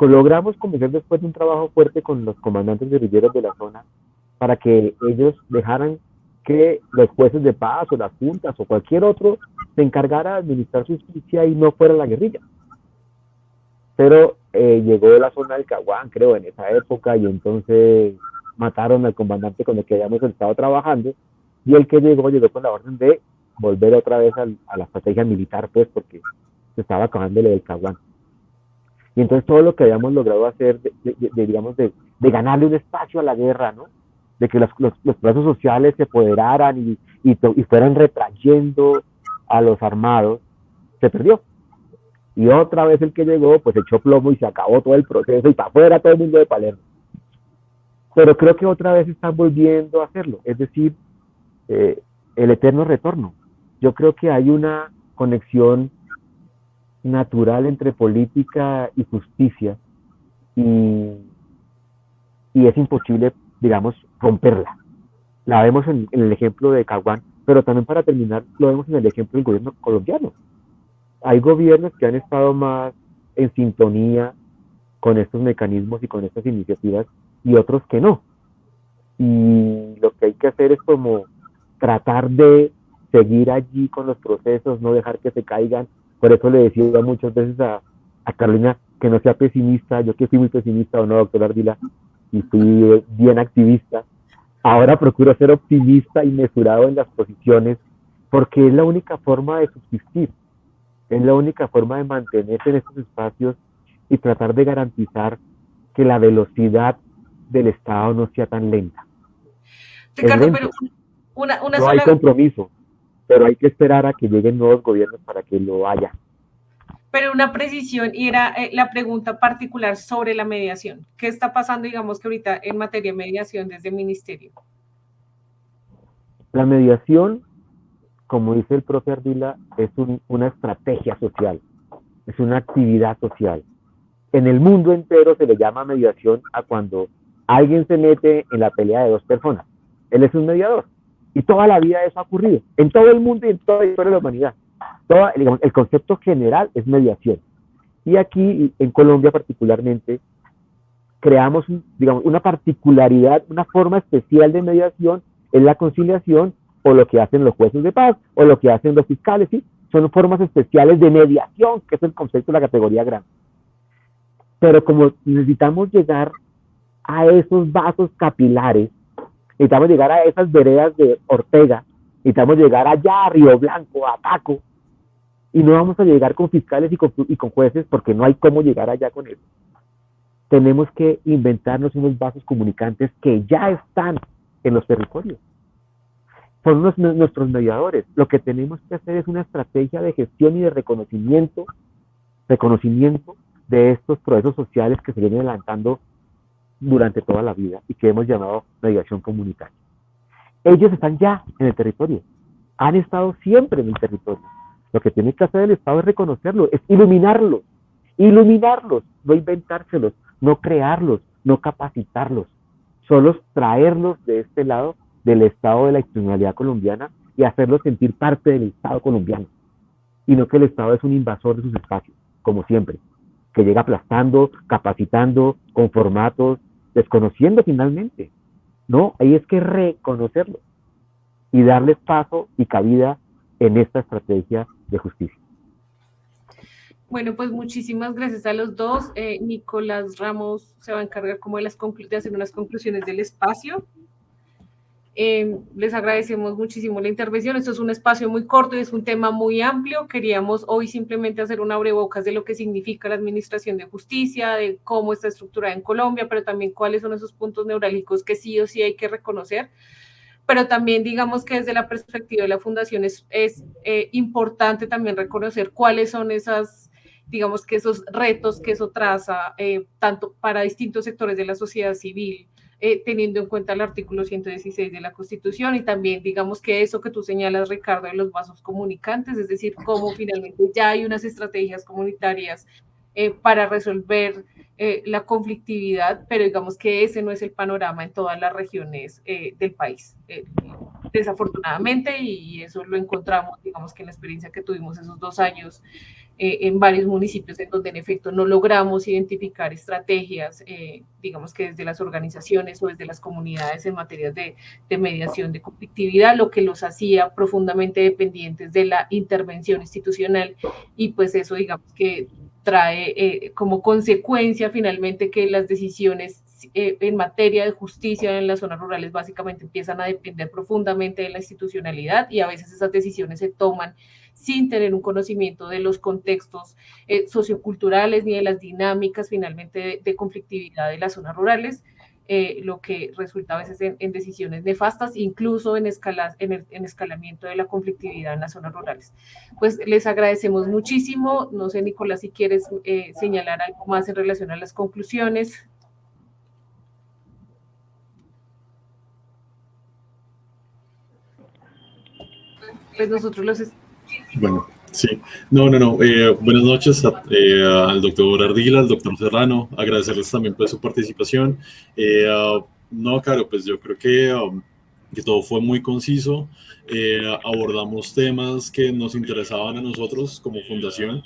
Logramos convencer después de un trabajo fuerte con los comandantes guerrilleros de la zona para que ellos dejaran que los jueces de paz o las juntas o cualquier otro se encargara de administrar su justicia y no fuera la guerrilla. Pero llegó de la zona del Caguán, creo, en esa época, y entonces mataron al comandante con el que habíamos estado trabajando, y el que llegó con la orden de volver otra vez a la estrategia militar, pues, porque se estaba acabando el Caguán. Y entonces todo lo que habíamos logrado hacer, de ganarle un espacio a la guerra, ¿no? De que los plazos sociales se apoderaran y fueran retrayendo a los armados, se perdió. Y otra vez el que llegó, pues echó plomo y se acabó todo el proceso y para afuera todo el mundo de Palermo. Pero creo que otra vez están volviendo a hacerlo, es decir, el eterno retorno. Yo creo que hay una conexión natural entre política y justicia y es imposible, digamos, romperla. La vemos en el ejemplo de Caguán, pero también para terminar lo vemos en el ejemplo del gobierno colombiano. Hay gobiernos que han estado más en sintonía con estos mecanismos y con estas iniciativas y otros que no. Y lo que hay que hacer es como tratar de seguir allí con los procesos, no dejar que se caigan. Por eso le decía muchas veces a Carolina que no sea pesimista. Yo que fui muy pesimista, ¿o no, doctor Ardila? Y fui bien activista. Ahora procuro ser optimista y mesurado en las posiciones, porque es la única forma de subsistir, es la única forma de mantenerse en estos espacios y tratar de garantizar que la velocidad del Estado no sea tan lenta. Ricardo, pero una no sola... hay compromiso, pero hay que esperar a que lleguen nuevos gobiernos para que lo haya. Pero una precisión, y era la pregunta particular sobre la mediación. ¿Qué está pasando, digamos, que ahorita en materia de mediación desde el ministerio? La mediación, como dice el profe Ardila, es una estrategia social, es una actividad social. En el mundo entero se le llama mediación a cuando Alguien se mete en la pelea de dos personas. Él es un mediador. Y toda la vida eso ha ocurrido. En todo el mundo y en toda la historia de la humanidad. Digamos, el concepto general es mediación. Y aquí, en Colombia particularmente, creamos, digamos, una particularidad, una forma especial de mediación en la conciliación, o lo que hacen los jueces de paz, o lo que hacen los fiscales, ¿sí? Son formas especiales de mediación, que es el concepto de la categoría grande. Pero como necesitamos llegar a esos vasos capilares, necesitamos llegar a esas veredas de Ortega, necesitamos llegar allá a Río Blanco, a Paco, y no vamos a llegar con fiscales y con jueces porque no hay cómo llegar allá con eso. Tenemos que inventarnos unos vasos comunicantes que ya están en los territorios. Son nuestros mediadores. Lo que tenemos que hacer es una estrategia de gestión y de reconocimiento de estos procesos sociales que se vienen adelantando durante toda la vida y que hemos llamado mediación comunitaria. Ellos están ya en el territorio, han estado siempre en el territorio. Lo que tiene que hacer el Estado es reconocerlo, es iluminarlos, no inventárselos, no crearlos, no capacitarlos, solo traerlos de este lado del estado de la institucionalidad colombiana y hacerlos sentir parte del Estado colombiano, y no que el Estado es un invasor de sus espacios, como siempre, que llega aplastando, capacitando, con formatos, desconociendo finalmente. No, ahí es que reconocerlo y darles paso y cabida en esta estrategia de justicia. Bueno, pues muchísimas gracias a los dos. Nicolás Ramos se va a encargar como de hacer unas conclusiones del espacio. Les agradecemos muchísimo la intervención. Esto es un espacio muy corto y es un tema muy amplio. Queríamos hoy simplemente hacer un abrebocas de lo que significa la administración de justicia, de cómo está estructurada en Colombia, pero también cuáles son esos puntos neurálgicos que sí o sí hay que reconocer. Pero también digamos que desde la perspectiva de la Fundación es importante también reconocer cuáles son esas, digamos que esos retos que eso traza, tanto para distintos sectores de la sociedad civil, teniendo en cuenta el artículo 116 de la Constitución, y también digamos que eso que tú señalas, Ricardo, de los vasos comunicantes, es decir, cómo finalmente ya hay unas estrategias comunitarias para resolver la conflictividad, pero digamos que ese no es el panorama en todas las regiones del país, desafortunadamente, y eso lo encontramos, digamos que en la experiencia que tuvimos esos 2 años en varios municipios en donde en efecto no logramos identificar estrategias, digamos que desde las organizaciones o desde las comunidades en materia de mediación de conflictividad, lo que los hacía profundamente dependientes de la intervención institucional, y pues eso digamos que trae como consecuencia finalmente que las decisiones en materia de justicia en las zonas rurales básicamente empiezan a depender profundamente de la institucionalidad, y a veces esas decisiones se toman sin tener un conocimiento de los contextos socioculturales ni de las dinámicas finalmente de conflictividad de las zonas rurales, lo que resulta a veces en decisiones nefastas, incluso en escalamiento de la conflictividad en las zonas rurales. Pues les agradecemos muchísimo. No sé, Nicolás, si quieres señalar algo más en relación a las conclusiones. Pues nosotros los... Bueno, sí. No. Buenas noches al doctor Ardila, al doctor Serrano. Agradecerles también por su participación. No, claro, pues yo creo que todo fue muy conciso. Abordamos temas que nos interesaban a nosotros como fundación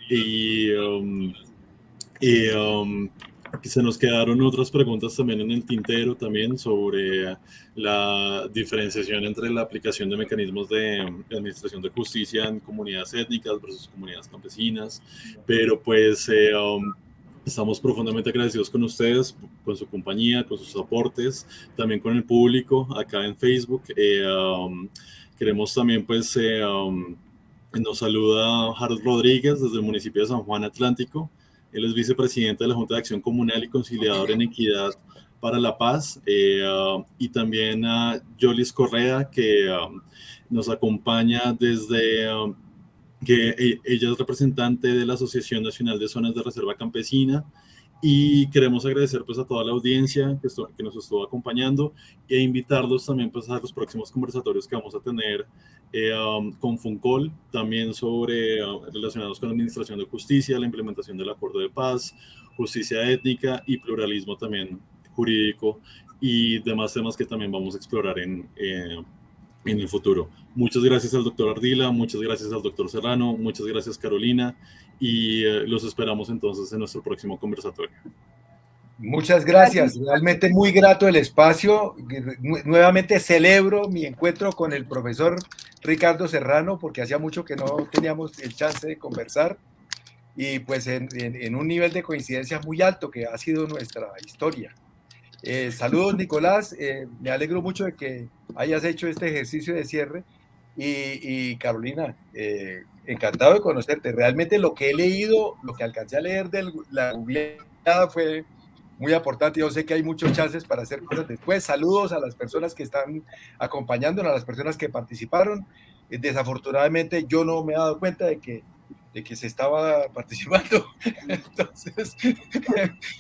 y se nos quedaron otras preguntas también en el tintero también sobre la diferenciación entre la aplicación de mecanismos de administración de justicia en comunidades étnicas versus comunidades campesinas, pero pues estamos profundamente agradecidos con ustedes, con su compañía, con sus aportes, también con el público acá en Facebook. Queremos también pues nos saluda Harold Rodríguez desde el municipio de San Juan Atlántico. Él es vicepresidente de la Junta de Acción Comunal y conciliador en Equidad para la Paz, y también a Yolis Correa, que nos acompaña desde que ella es representante de la Asociación Nacional de Zonas de Reserva Campesina, y queremos agradecer pues a toda la audiencia que nos estuvo acompañando e invitarlos también pues a los próximos conversatorios que vamos a tener con FUNCOL, también sobre relacionados con la administración de justicia, la implementación del acuerdo de paz, justicia étnica y pluralismo también jurídico y demás temas que también vamos a explorar en el futuro. Muchas gracias al doctor Ardila, muchas gracias al doctor Serrano, muchas gracias Carolina, y los esperamos entonces en nuestro próximo conversatorio. Muchas gracias, realmente muy grato el espacio. Nuevamente celebro mi encuentro con el profesor Ricardo Serrano, porque hacía mucho que no teníamos el chance de conversar, y pues en un nivel de coincidencia muy alto que ha sido nuestra historia. Saludos, Nicolás, me alegro mucho de que hayas hecho este ejercicio de cierre, y Carolina, encantado de conocerte. Realmente lo que he leído, lo que alcancé a leer de la googleada fue muy aportante. Yo sé que hay muchos chances para hacer cosas después. Saludos a las personas que están acompañándonos, a las personas que participaron. Desafortunadamente yo no me he dado cuenta de que se estaba participando. Entonces,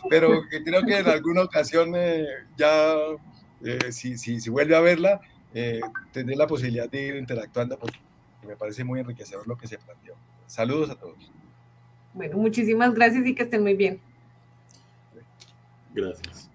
pero creo que en alguna ocasión si vuelve a verla, tendré la posibilidad de ir interactuando, porque me parece muy enriquecedor lo que se planteó. Saludos a todos. Bueno, muchísimas gracias y que estén muy bien. Gracias.